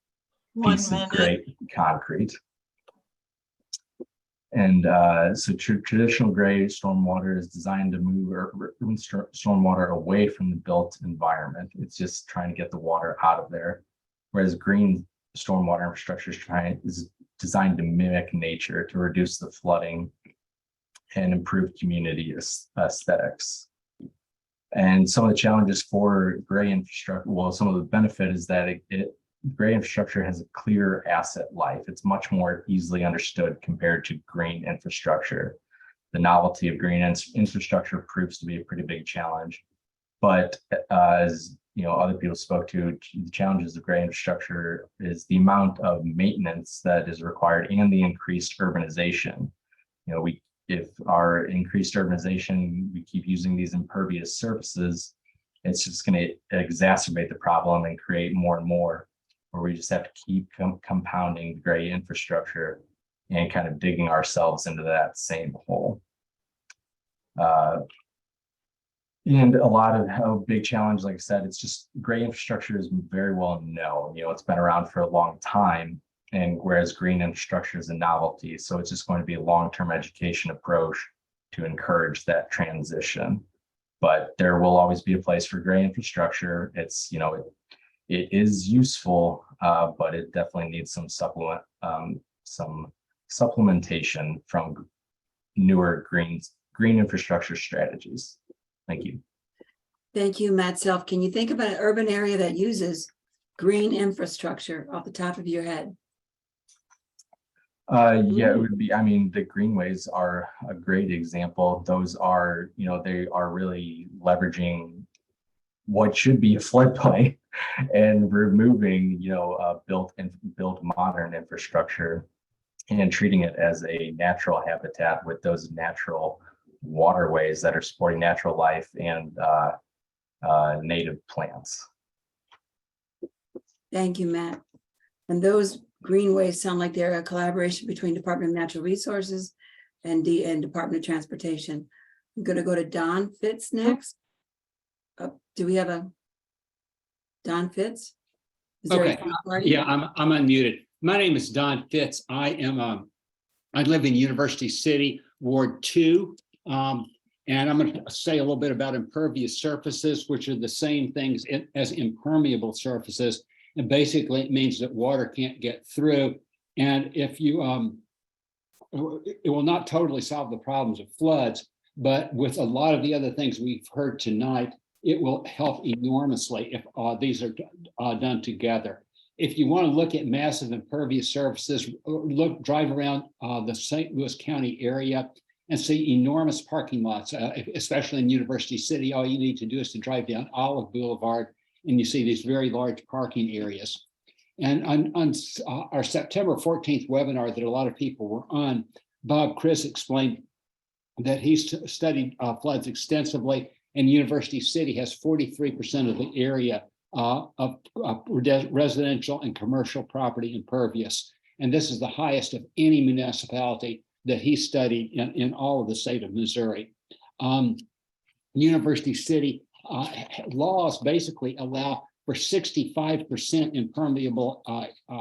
piece of gray concrete. And so traditional gray stormwater is designed to move stormwater away from the built environment. It's just trying to get the water out of there. Whereas green stormwater infrastructure is designed to mimic nature, to reduce the flooding and improve community aesthetics. And some of the challenges for gray infrastructure, well, some of the benefit is that gray infrastructure has a clear asset life. It's much more easily understood compared to green infrastructure. The novelty of green infrastructure proves to be a pretty big challenge. But as other people spoke to, the challenges of gray infrastructure is the amount of maintenance that is required and the increased urbanization. If our increased urbanization, we keep using these impervious surfaces, it's just going to exacerbate the problem and create more and more, where we just have to keep compounding gray infrastructure and kind of digging ourselves into that same hole. And a lot of a big challenge, like I said, it's just gray infrastructure is very well known. It's been around for a long time, and whereas green infrastructure is a novelty. So it's just going to be a long-term education approach to encourage that transition. But there will always be a place for gray infrastructure. It's, it is useful, but it definitely needs some supplementation from newer green infrastructure strategies. Thank you. Thank you, Matt Self. Can you think about an urban area that uses green infrastructure off the top of your head? Yeah, it would be, the greenways are a great example. Those are, they are really leveraging what should be a floodplain and removing, built modern infrastructure and treating it as a natural habitat with those natural waterways that are supporting natural life and native plants. Thank you, Matt. And those greenways sound like they're a collaboration between Department of Natural Resources and Department of Transportation. I'm going to go to Don Fitz next. Do we have a Don Fitz? Is there a Okay, party? yeah, I'm unmuted. My name is Don Fitz. I live in University City, Ward 2. And I'm going to say a little bit about impervious surfaces, which are the same things as impermeable surfaces. And basically it means that water can't get through. And if you, it will not totally solve the problems of floods, but with a lot of the other things we've heard tonight, it will help enormously if these are done together. If you want to look at massive impervious surfaces, drive around the St. Louis County area and see enormous parking lots, especially in University City. All you need to do is to drive down Olive Boulevard and you see these very large parking areas. And on our September 14th webinar that a lot of people were on, Bob Chris explained that he's studied floods extensively, and University City has 43% of the area of residential and commercial property impervious. And this is the highest of any municipality that he studied in all of the state of Missouri. University City laws basically allow for 65% impermeable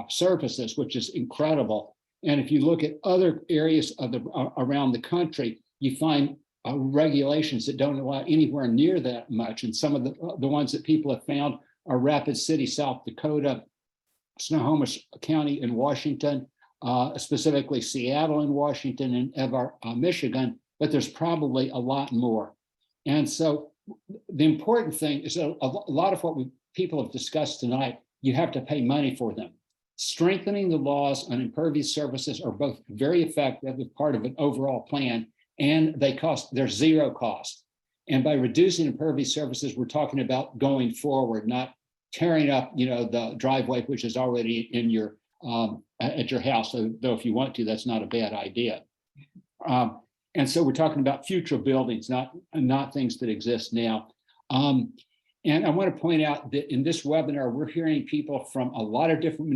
surfaces, which is incredible. And if you look at other areas of around the country, you find regulations that don't allow anywhere near that much. And some of the ones that people have found are Rapid City, South Dakota, Snohomish County in Washington, specifically Seattle in Washington, and Evar, Michigan, but there's probably a lot more. And so the important thing is that a lot of what people have discussed tonight, you have to pay money for them. Strengthening the laws on impervious surfaces are both very effective as part of an overall plan, and they're zero cost. And by reducing impervious surfaces, we're talking about going forward, not tearing up, the driveway, which is already in your at your house. So, though if you want to, that's not a bad idea. And so we're talking about future buildings, not things that exist now. And I want to point out that in this webinar, we're hearing people from a lot of different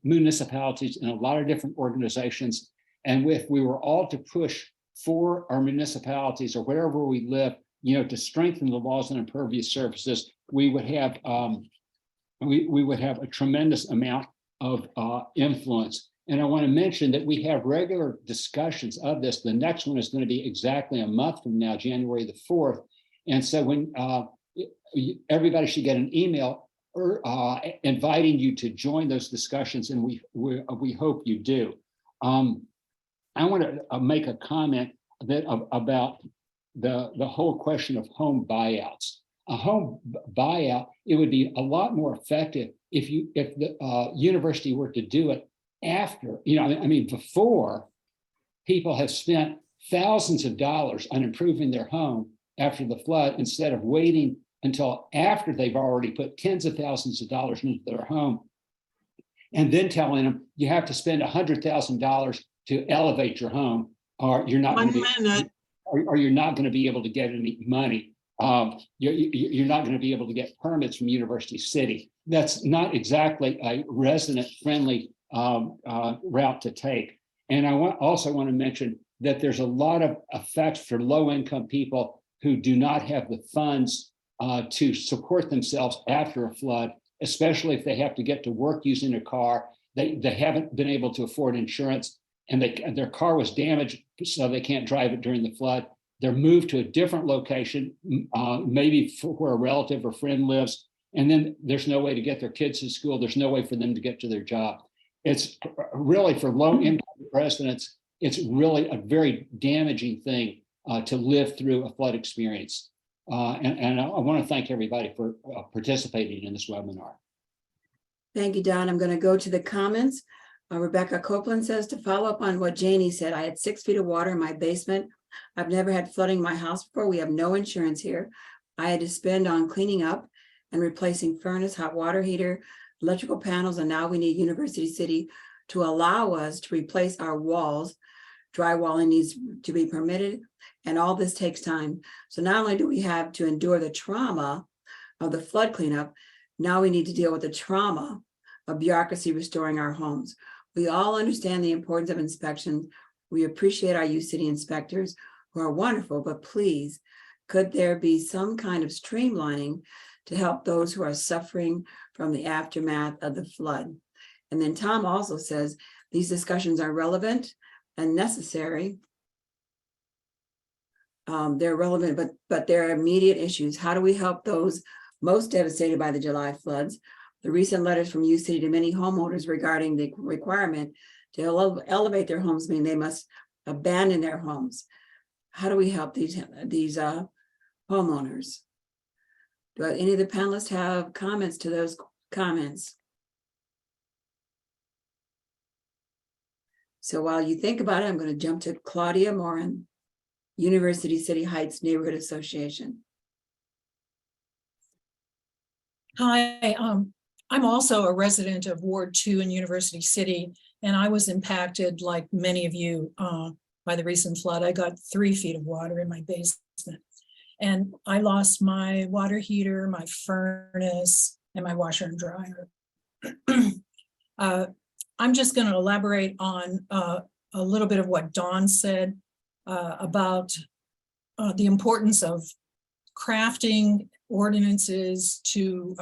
municipalities and a lot of different organizations. And if we were all to push for our municipalities or wherever we live, to strengthen the laws on impervious surfaces, we would have we would have a tremendous amount of influence. And I want to mention that we have regular discussions of this. The next one is going to be exactly a month from now, January the 4th. And so when everybody should get an email inviting you to join those discussions, and we hope you do. I want to make a comment about the whole question of home buyouts. A home buyout, it would be a lot more effective if the university were to do it after, before people have spent thousands of dollars on improving their home after the flood, instead of waiting until after they've already put tens of thousands of dollars into their home, and then telling them you have to spend $100,000 to elevate your home, or you're not going to be able to get any money. You're not going to be able to get permits from University City. That's not exactly a resident-friendly route to take. And I also want to mention that there's a lot of effects for low-income people who do not have the funds to support themselves after a flood, especially if they have to get to work using a car. They haven't been able to afford insurance, and their car was damaged, so they can't drive it during the flood. They're moved to a different location, maybe where a relative or friend lives, and then there's no way to get their kids to school. There's no way for them to get to their job. It's really, for low-income residents, it's really a very damaging thing to live through a flood experience. And I want to thank everybody for participating in this webinar. Thank you, Don. I'm going to go to the comments. Rebecca Copeland says, to follow up on what Janie said, I had 6 feet of water in my basement. I've never had flooding in my house before. We have no insurance here. I had to spend on cleaning up and replacing furnace, hot water heater, electrical panels, and now we need University City to allow us to replace our walls, drywalling needs to be permitted, and all this takes time. So not only do we have to endure the trauma of the flood cleanup, now we need to deal with the trauma of bureaucracy restoring our homes. We all understand the importance of inspections. We appreciate our youth city inspectors who are wonderful, but please, could there be some kind of streamlining to help those who are suffering from the aftermath of the flood? And then Tom also says, these discussions are relevant and necessary. They're relevant, but there are immediate issues. How do we help those most devastated by the July floods? The recent letters from U City to many homeowners regarding the requirement to elevate their homes mean they must abandon their homes. How do we help these homeowners? Do any of the panelists have comments to those comments? So while you think about it, I'm going to jump to Claudia Morin, University City Heights Neighborhood Association. Hi, I'm also a resident of Ward 2 in University City, and I was impacted, like many of you, by the recent flood. I got 3 feet of water in my basement, and I lost my water heater, my furnace, and my washer and dryer. I'm just going to elaborate on a little bit of what Dawn said about the importance of crafting ordinances to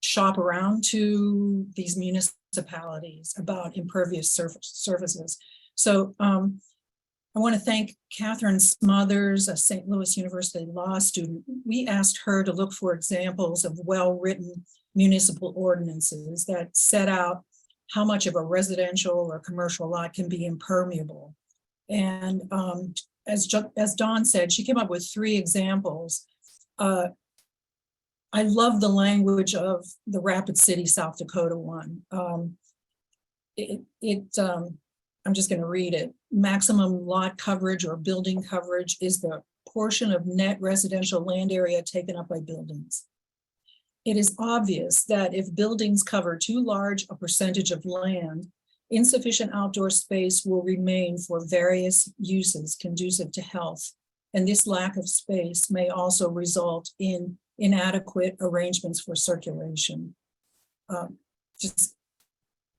shop around to these municipalities about impervious surfaces. So I want to thank Catherine Smothers, a St. Louis University law student. We asked her to look for examples of well-written municipal ordinances that set out how much of a residential or commercial lot can be impermeable. And as Dawn said, she came up with 3 examples. I love the language of the Rapid City, South Dakota one. I'm just going to read it. Maximum lot coverage or building coverage is the portion of net residential land area taken up by buildings. It is obvious that if buildings cover too large a percentage of land, insufficient outdoor space will remain for various uses conducive to health. And this lack of space may also result in inadequate arrangements for circulation. Just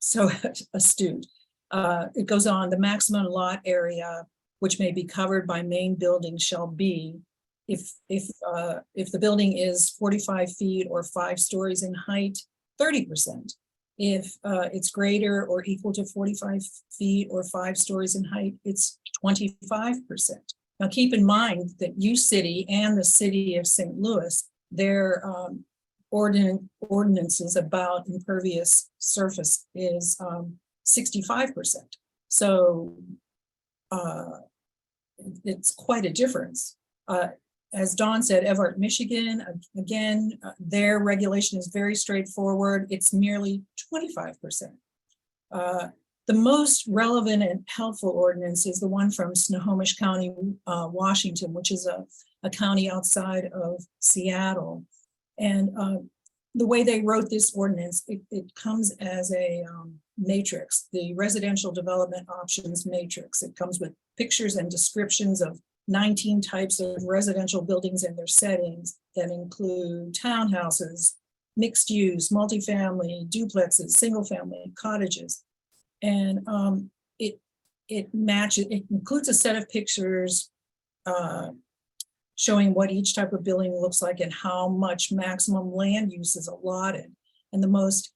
so astute. It goes on, the maximum lot area which may be covered by main buildings shall be, if the building is 45 feet or 5 stories in height, 30%. If it's greater or equal to 45 feet or 5 stories in height, it's 25%. Now keep in mind that U City and the city of St. Louis, their ordinances about impervious surface is 65%. So it's quite a difference. As Dawn said, Everett, Michigan, again, their regulation is very straightforward. It's merely 25%. The most relevant and helpful ordinance is the one from Snohomish County, Washington, which is a county outside of Seattle. And the way they wrote this ordinance, it comes as a matrix, the residential development options matrix. It comes with pictures and descriptions of 19 types of residential buildings and their settings that include townhouses, mixed use, multifamily, duplexes, single family, cottages. And it includes a set of pictures showing what each type of building looks like and how much maximum land use is allotted. And the most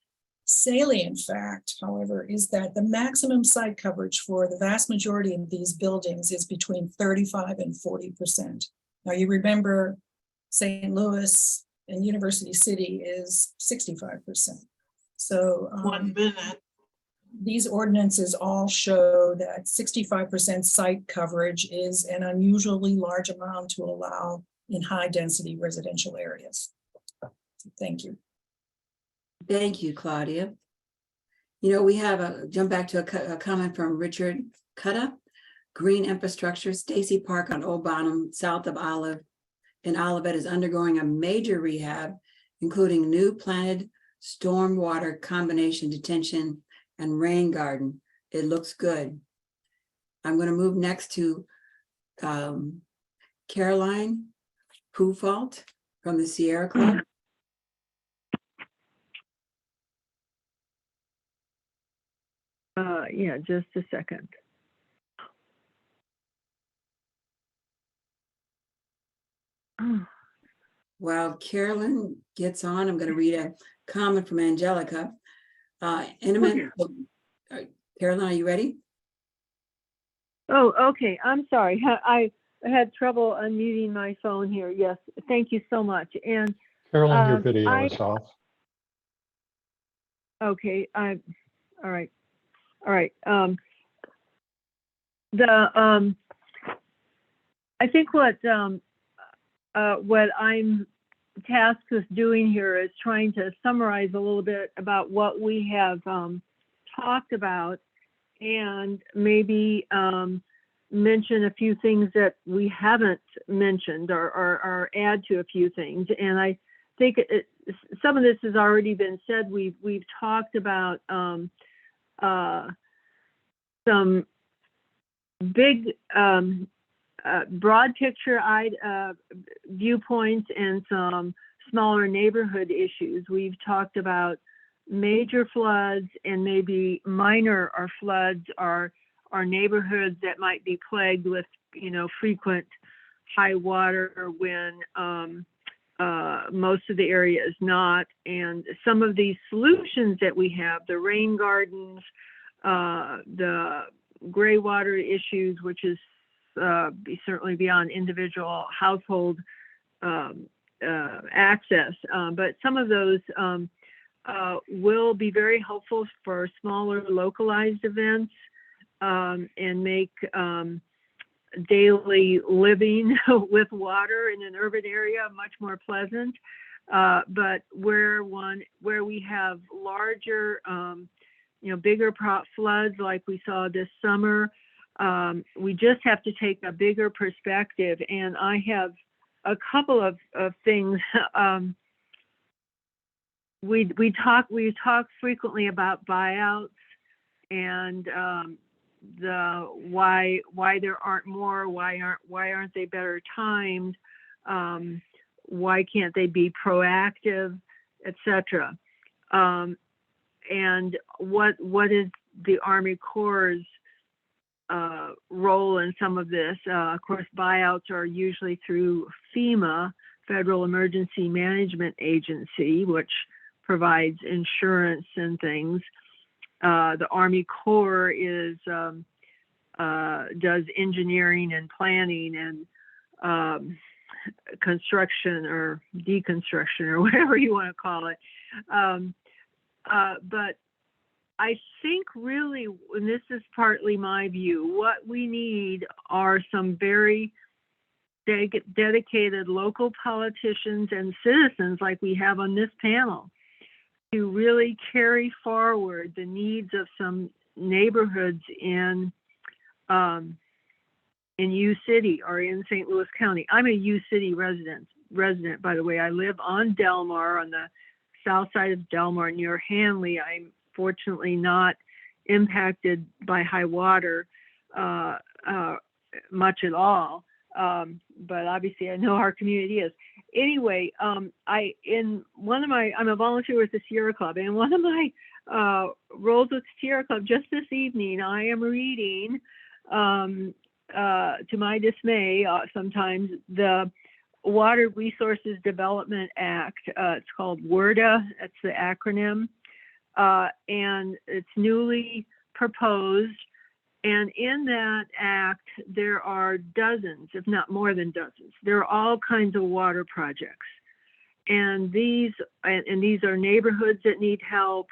salient fact, however, is that the maximum site coverage for the vast majority of these buildings is between 35 and 40%. Now you remember St. Louis and University City is 65%. So 1 minute. These ordinances all show that 65% site coverage is an unusually large amount to allow in high density residential areas. Thank you. Thank you, Claudia. You know, we have jump back to a comment from Richard Cutta. Green infrastructure, Stacy Park on Old Bonham, south of Olive in Olivet is undergoing a major rehab, including new planted stormwater combination detention and rain garden. It looks good. I'm going to move next to Caroline Pufalt from the Sierra Club. Yeah, just a second. While Carolyn gets on, I'm going to read a comment from Angelica. Caroline, are you ready? Oh, okay. I'm sorry. I had trouble unmuting my phone here. Yes, thank you so much. And Carolyn, your video is off. okay, all right. I think what I'm tasked with doing here is trying to summarize a little bit about what we have talked about, and maybe mention a few things that we haven't mentioned, or add to a few things. And I think some of this has already been said. We've talked about some big broad picture viewpoints and some smaller neighborhood issues. We've talked about major floods and maybe minor or floods or neighborhoods that might be plagued with, frequent high water when most of the area is not. And some of these solutions that we have, the rain gardens, the gray water issues, which is certainly beyond individual household access, but some of those will be very helpful for smaller localized events, and make daily living with water in an urban area much more pleasant. But where we have larger, bigger floods like we saw this summer, we just have to take a bigger perspective. And I have a couple of things. We talk frequently about buyouts and why there aren't more, why aren't they better timed, why can't they be proactive, etc. And what is the Army Corps' role in some of this? Of course, buyouts are usually through FEMA, Federal Emergency Management Agency, which provides insurance and things. The Army Corps does engineering and planning and construction or deconstruction or whatever you want to call it. But I think really, and this is partly my view, what we need are some very dedicated local politicians and citizens like we have on this panel to really carry forward the needs of some neighborhoods in U City or in St. Louis County. I'm a U City resident, by the way. I live on Delmar, on the south side of Delmar near Hanley. I'm fortunately not impacted by high water much at all. But obviously I know our community is. Anyway, I'm a volunteer with the Sierra Club, and one of my roles with the Sierra Club just this evening, I am reading, to my dismay, sometimes the Water Resources Development Act. It's called WRDA, that's the acronym, and it's newly proposed. And in that act, there are dozens, if not more than dozens. There are all kinds of water projects. And these are neighborhoods that need help,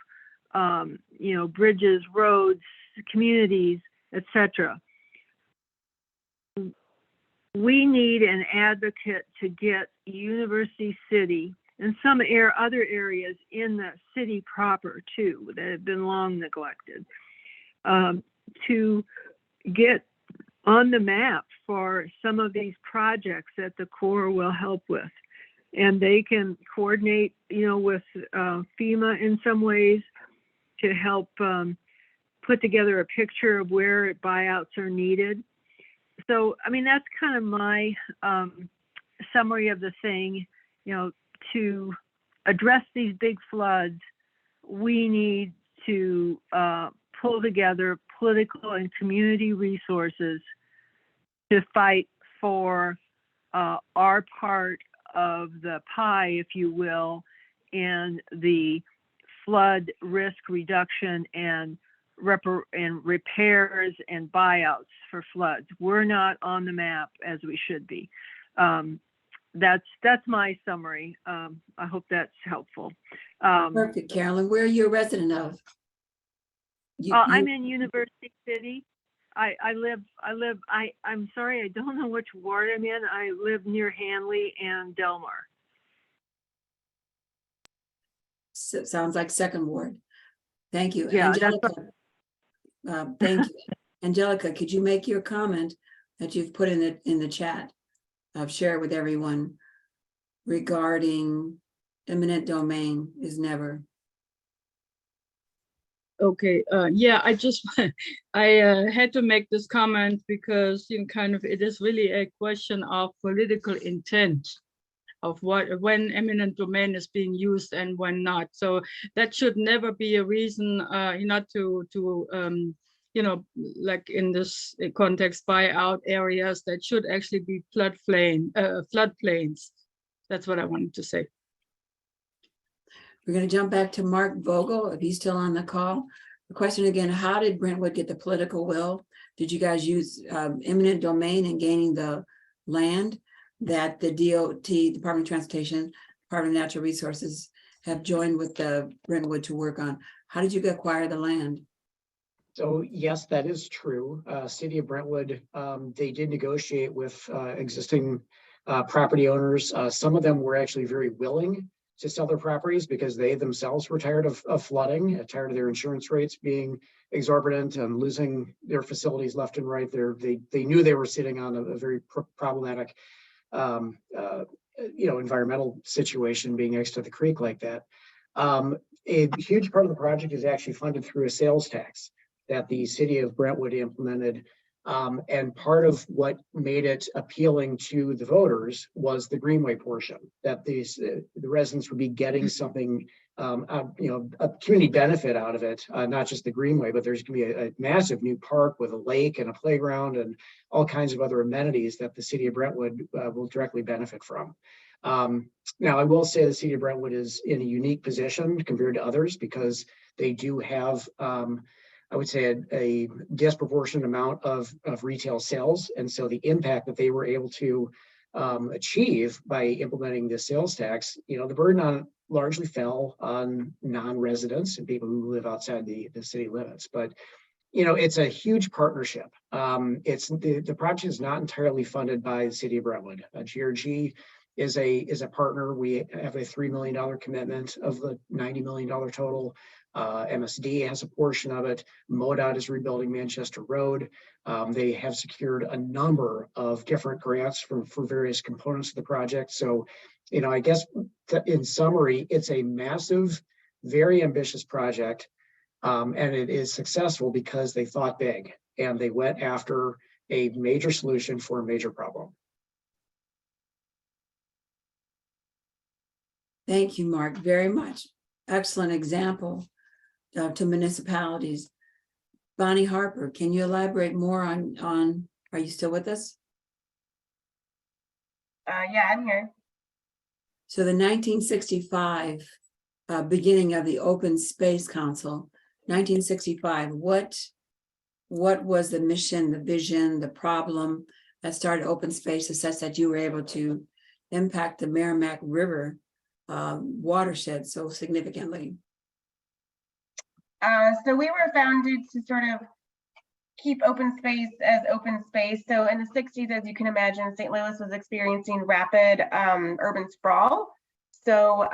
bridges, roads, communities, etc. We need an advocate to get University City and some other areas in the city proper too that have been long neglected, to get on the map for some of these projects that the Corps will help with. And they can coordinate, with FEMA in some ways to help put together a picture of where buyouts are needed. So, I mean, that's kind of my summary of the thing. You know, to address these big floods, we need to pull together political and community resources to fight for our part of the pie, if you will, in the flood risk reduction and repairs and buyouts for floods. We're not on the map as we should be. That's my summary. I hope that's helpful. Perfect, Carolyn. Where are you a resident of? I'm in University City. I'm sorry, I don't know which ward I'm in. I live near Hanley and Delmar. Sounds like second ward. Thank you. Yeah, Angelica. Thank you. Angelica, could you make your comment that you've put in the chat? Share it with everyone regarding eminent domain is never. Okay, yeah, I just, I had to make this comment because, you know, kind of, it is really a question of political intent of when eminent domain is being used and when not. So that should never be a reason not to you know, like in this context, buy out areas that should actually be floodplains. That's what I wanted to say. We're going to jump back to Mark Vogel, if he's still on the call. The question again, how did Brentwood get the political will? Did you guys use eminent domain in gaining the land that the DOT, Department of Transportation, Department of Natural Resources have joined with the Brentwood to work on? How did you acquire the land? So yes, that is true. City of Brentwood, they did negotiate with existing property owners. Some of them were actually very willing to sell their properties because they themselves were tired of flooding, tired of their insurance rates being exorbitant and losing their facilities left and right. They knew they were sitting on a very problematic, environmental situation being next to the creek like that. A huge part of the project is actually funded through a sales tax that the city of Brentwood implemented. And part of what made it appealing to the voters was the greenway portion, that the residents would be getting something, a community benefit out of it, not just the greenway, but there's going to be a massive new park with a lake and a playground and all kinds of other amenities that the city of Brentwood will directly benefit from. Now, I will say the city of Brentwood is in a unique position compared to others because they do have I would say a disproportionate amount of retail sales. And so the impact that they were able to achieve by implementing this sales tax, the burden on it largely fell on non-residents and people who live outside the city limits. But, it's a huge partnership. The project is not entirely funded by the city of Brentwood. GRG is a partner. We have a $3 million commitment of the $90 million total. MSD has a portion of it. MoDOT is rebuilding Manchester Road. They have secured a number of different grants for various components of the project. So, I guess in summary, it's a massive, very ambitious project. And it is successful because they thought big and they went after a major solution for a major problem. Thank you, Mark, very much. Excellent example to municipalities. Bonnie Harper, can you elaborate more on, are you still with us? Yeah, I'm here. So the 1965 beginning of the Open Space Council, 1965, what was the mission, the vision, the problem that started Open Space such that you were able to impact the Merrimack River watershed so significantly? So we were founded to sort of keep open space as open space. So in the 60s, as you can imagine, St. Louis was experiencing rapid urban sprawl. So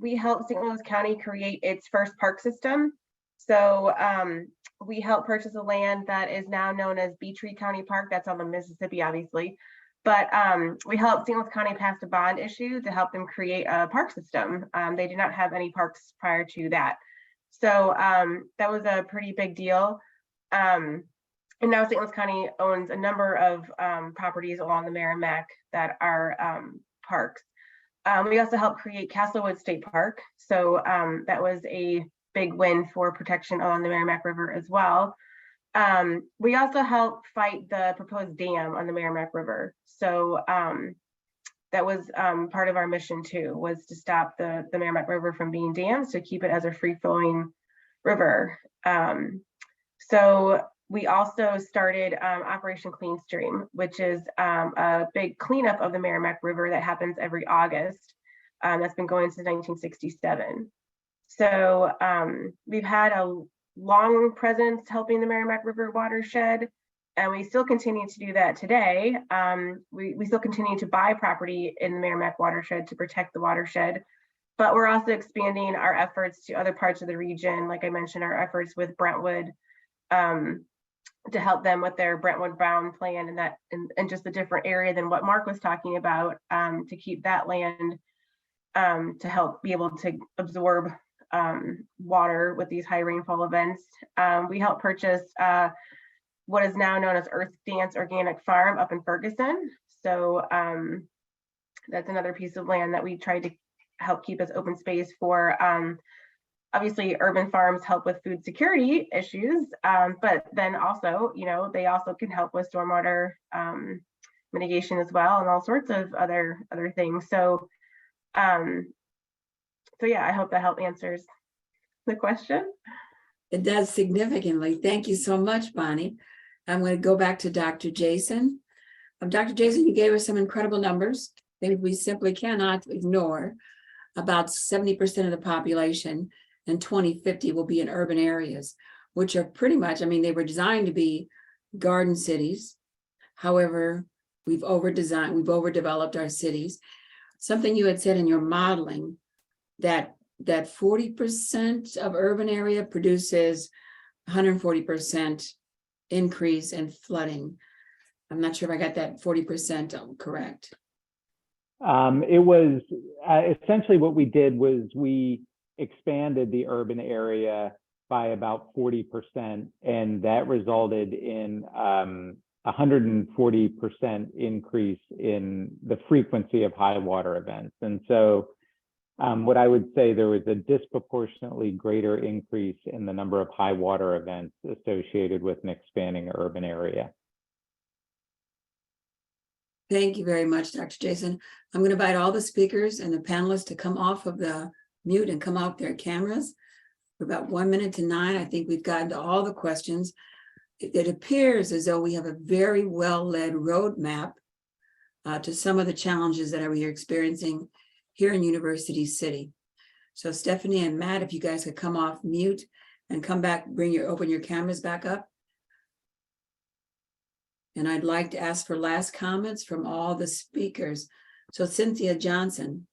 we helped St. Louis County create its first park system. So we helped purchase a land that is now known as Beatree County Park. That's on the Mississippi, obviously. But we helped St. Louis County pass a bond issue to help them create a park system. They did not have any parks prior to that. So that was a pretty big deal. And now St. Louis County owns a number of properties along the Merrimack that are parks. We also helped create Castlewood State Park. So that was a big win for protection along the Merrimack River as well. We also helped fight the proposed dam on the Merrimack River. So that was part of our mission too, was to stop the Merrimack River from being dammed, to keep it as a free-flowing river. So we also started Operation Clean Stream, which is a big cleanup of the Merrimack River that happens every August. That's been going since 1967. So we've had a long presence helping the Merrimack River watershed, and we still continue to do that today. We still continue to buy property in the Merrimack watershed to protect the watershed, but we're also expanding our efforts to other parts of the region. Like I mentioned, our efforts with Brentwood to help them with their Brentwood Brown plan, and just a different area than what Mark was talking about, to keep that land to help be able to absorb water with these high rainfall events. We helped purchase what is now known as Earth Dance Organic Farm up in Ferguson. So that's another piece of land that we tried to help keep as open space for. Obviously, urban farms help with food security issues, but then also, they also can help with stormwater mitigation as well, and all sorts of other things. So, yeah, I hope that help answers the question. It does significantly. Thank you so much, Bonnie. I'm going to go back to Dr. Jason. Dr. Jason, you gave us some incredible numbers that we simply cannot ignore. About 70% of the population in 2050 will be in urban areas, which are pretty much, they were designed to be garden cities. However, we've overdeveloped our cities. Something you had said in your modeling, that 40% of urban area produces 140% increase in flooding. I'm not sure if I got that 40% correct. It was essentially what we did was we expanded the urban area by about 40%, and that resulted in 140% increase in the frequency of high water events. And so what I would say, there was a disproportionately greater increase in the number of high water events associated with an expanding urban area. Thank you very much, Dr. Jason. I'm going to invite all the speakers and the panelists to come off of the mute and come off their cameras. We're about 1 minute to 9. I think we've gotten to all the questions. It appears as though we have a very well-led roadmap to some of the challenges that we're experiencing here in University City. So Stephanie and Matt, if you guys could come off mute and come back, open your cameras back up. And I'd like to ask for last comments from all the speakers. So Cynthia Johnson,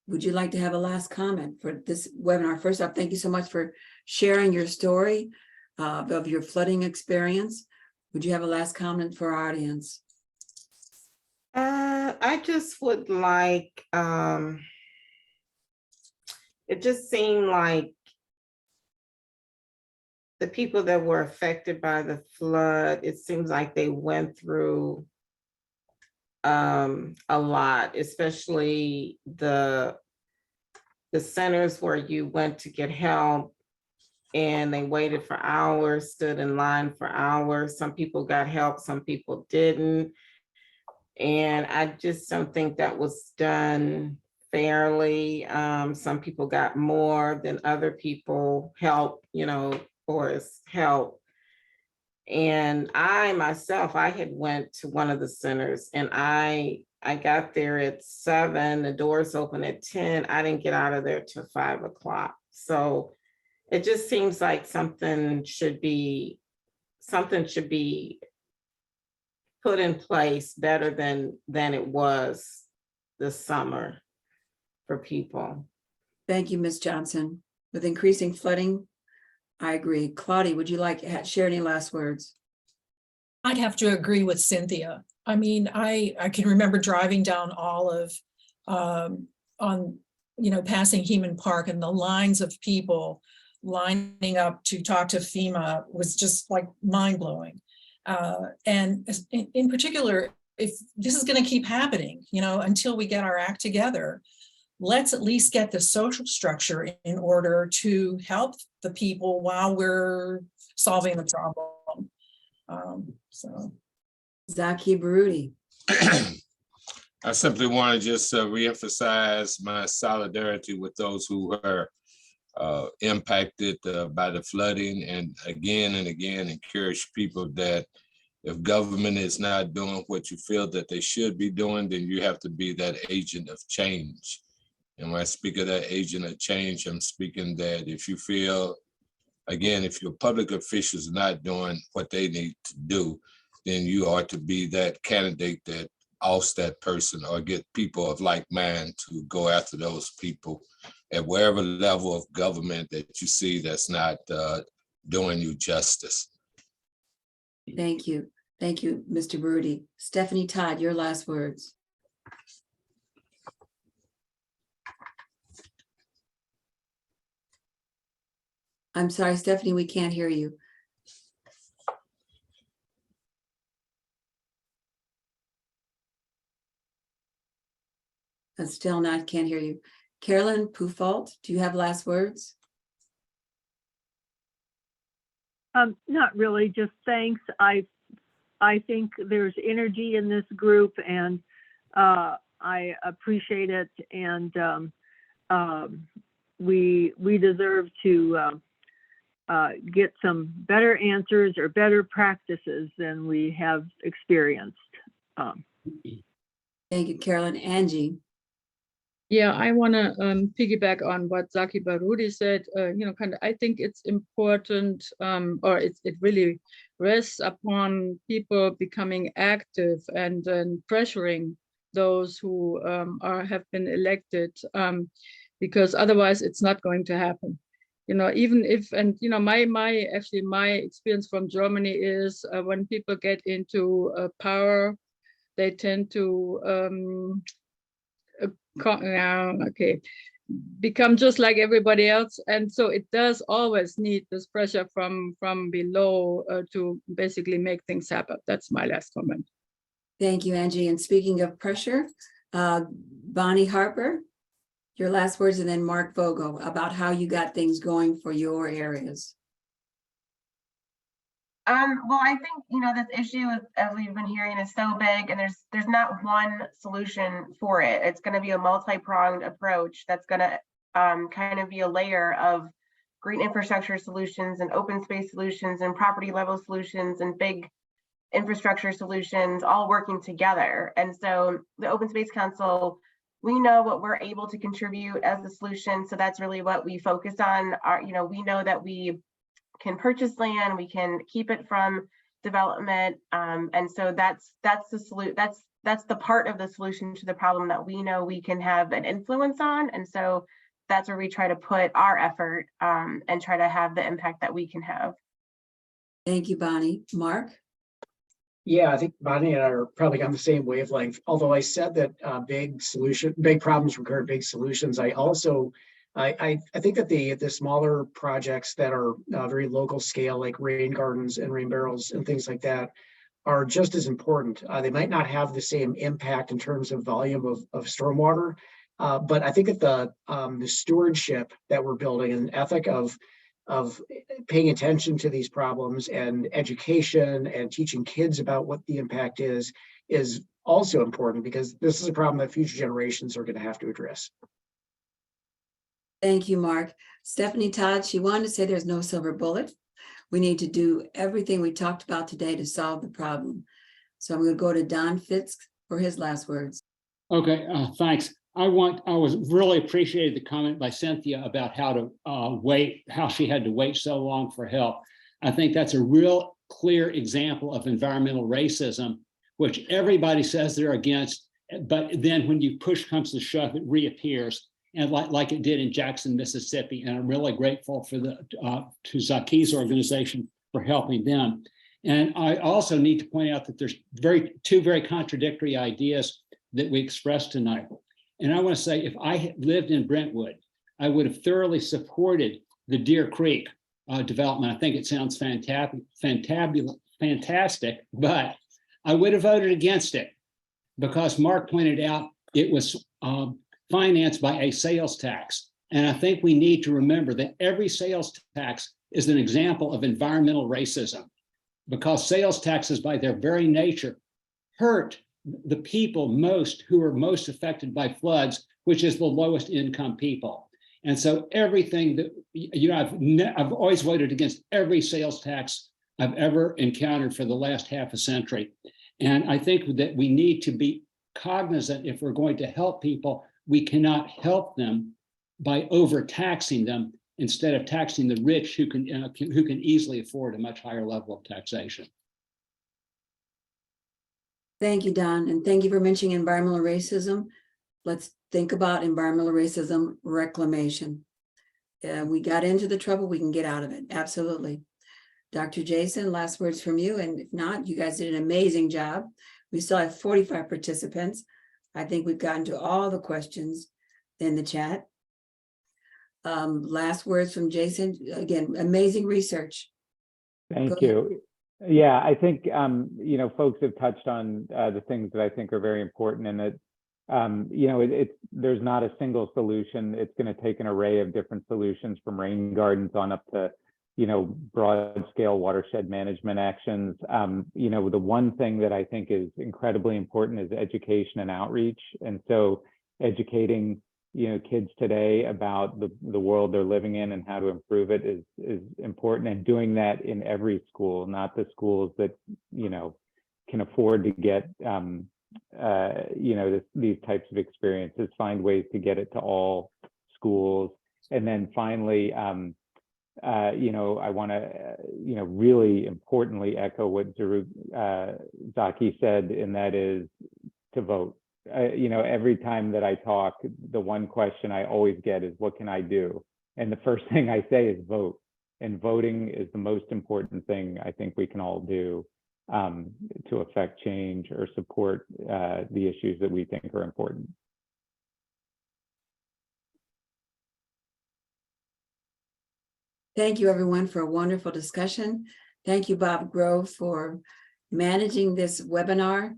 would you like to have a last comment for this webinar? First off, thank you so much for sharing your story of your flooding experience. Would you have a last comment for our audience? I just would like, it just seemed like the people that were affected by the flood, it seems like they went through a lot, especially the centers where you went to get help and they waited for hours, stood in line for hours. Some people got help, some people didn't. And I just don't think that was done fairly. Some people got more than other people help, or help. And I myself, I had went to one of the centers and I got there at 7, the doors open at 10. I didn't get out of there till 5 o'clock. So it just seems like something should be put in place better than it was this summer for people. Thank you, Ms. Johnson. With increasing flooding, I agree. Claudia, would you like to share any last words? I'd have to agree with Cynthia. I can remember driving down Olive on, passing Heman Park, and the lines of people lining up to talk to FEMA was just like mind blowing. And in particular, if this is going to keep happening, you know, until we get our act together, let's at least get the social structure in order to help the people while we're solving the problem. Zaki Baruti. I simply want to just reemphasize my solidarity with those who are impacted by the flooding, and again encourage people that if government is not doing what you feel that they should be doing, then you have to be that agent of change. And when I speak of that agent of change, I'm speaking that if you feel, again, if your public officials are not doing what they need to do, then you are to be that candidate that oust that person or get people of like mind to go after those people at wherever level of government that you see that's not doing you justice. Thank you. Thank you, Mr. Baruti. Stephanie Todd, your last words. I'm sorry, Stephanie, we can't hear you. I still not, can't hear you. Carolyn Pufalt, do you have last words? Not really, just thanks. I think there's energy in this group, and I appreciate it. And we deserve to get some better answers or better practices than we have experienced. Thank you, Carolyn. Angie. Yeah, I want to piggyback on what Zaki Baruti said. I think it's important, or it really rests upon people becoming active and pressuring those who have been elected, because otherwise it's not going to happen. Even if, my experience from Germany is when people get into power, they tend to become just like everybody else, and so it does always need this pressure from below to basically make things happen. That's my last comment. Thank you, Angie. And speaking of pressure, Bonnie Harper, your last words, and then Mark Vogel about how you got things going for your areas. Well, I think, this issue, as we've been hearing, is so big, and there's not one solution for it. It's going to be a multi-pronged approach that's going to kind of be a layer of green infrastructure solutions and open space solutions and property level solutions and big infrastructure solutions all working together. And so the Open Space Council, we know what we're able to contribute as a solution. So that's really what we focus on. We know that we can purchase land, we can keep it from development, and so that's the part of the solution to the problem that we know we can have an influence on, and so that's where we try to put our effort and try to have the impact that we can have. Thank you, Bonnie. Mark? Yeah, I think Bonnie and I are probably on the same wavelength. Although I said that big problems require big solutions, I also I think that the smaller projects that are very local scale, like rain gardens and rain barrels and things like that, are just as important. They might not have the same impact in terms of volume of stormwater, but I think that the stewardship that we're building and ethic of paying attention to these problems and education and teaching kids about what the impact is also important, because this is a problem that future generations are going to have to address. Thank you, Mark. Stephanie Todd, she wanted to say there's no silver bullet. We need to do everything we talked about today to solve the problem. So I'm going to go to Don Fitz for his last words. Okay, thanks. I was really appreciated the comment by Cynthia about how she had to wait so long for help. I think that's a real clear example of environmental racism, which everybody says they're against, but then when you push comes to shove, it reappears. And like it did in Jackson, Mississippi. And I'm really grateful for to Zaki's organization for helping them. And I also need to point out that there's two very contradictory ideas that we expressed tonight. And I want to say, if I had lived in Brentwood, I would have thoroughly supported the Deer Creek development. I think it sounds fantastic, but I would have voted against it because Mark pointed out it was financed by a sales tax. And I think we need to remember that every sales tax is an example of environmental racism, because sales taxes by their very nature hurt the people who are most affected by floods, which is the lowest income people. And so everything that, I've always voted against every sales tax I've ever encountered for the last half a century. And I think that we need to be cognizant, if we're going to help people, we cannot help them by overtaxing them instead of taxing the rich who can easily afford a much higher level of taxation. Thank you, Don, and thank you for mentioning environmental racism. Let's think about environmental racism reclamation. We got into the trouble, we can get out of it, absolutely. Dr. Jason, last words from you, and if not, you guys did an amazing job. We still have 45 participants. I think we've gotten to all the questions in the chat. Last words from Jason. Again, amazing research. Thank you. Yeah, I think, folks have touched on the things that I think are very important, and that, there's not a single solution. It's going to take an array of different solutions, from rain gardens on up to, broad scale watershed management actions. The one thing that I think is incredibly important is education and outreach. And so educating, kids today about the world they're living in and how to improve it is important, and doing that in every school, not the schools that, can afford to get, these types of experiences, find ways to get it to all schools. And then finally, I want to, really importantly echo what Zaki said, and that is to vote. Every time that I talk, the one question I always get is, what can I do? And the first thing I say is vote. And voting is the most important thing I think we can all do to affect change or support the issues that we think are important. Thank you, everyone, for a wonderful discussion. Thank you, Bob Grove, for managing this webinar.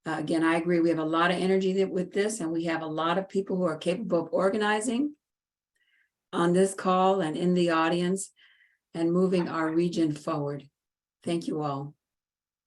Again, I agree, we have a lot of energy with this, and we have a lot of people who are capable of organizing on this call and in the audience and moving our region forward. Thank you all.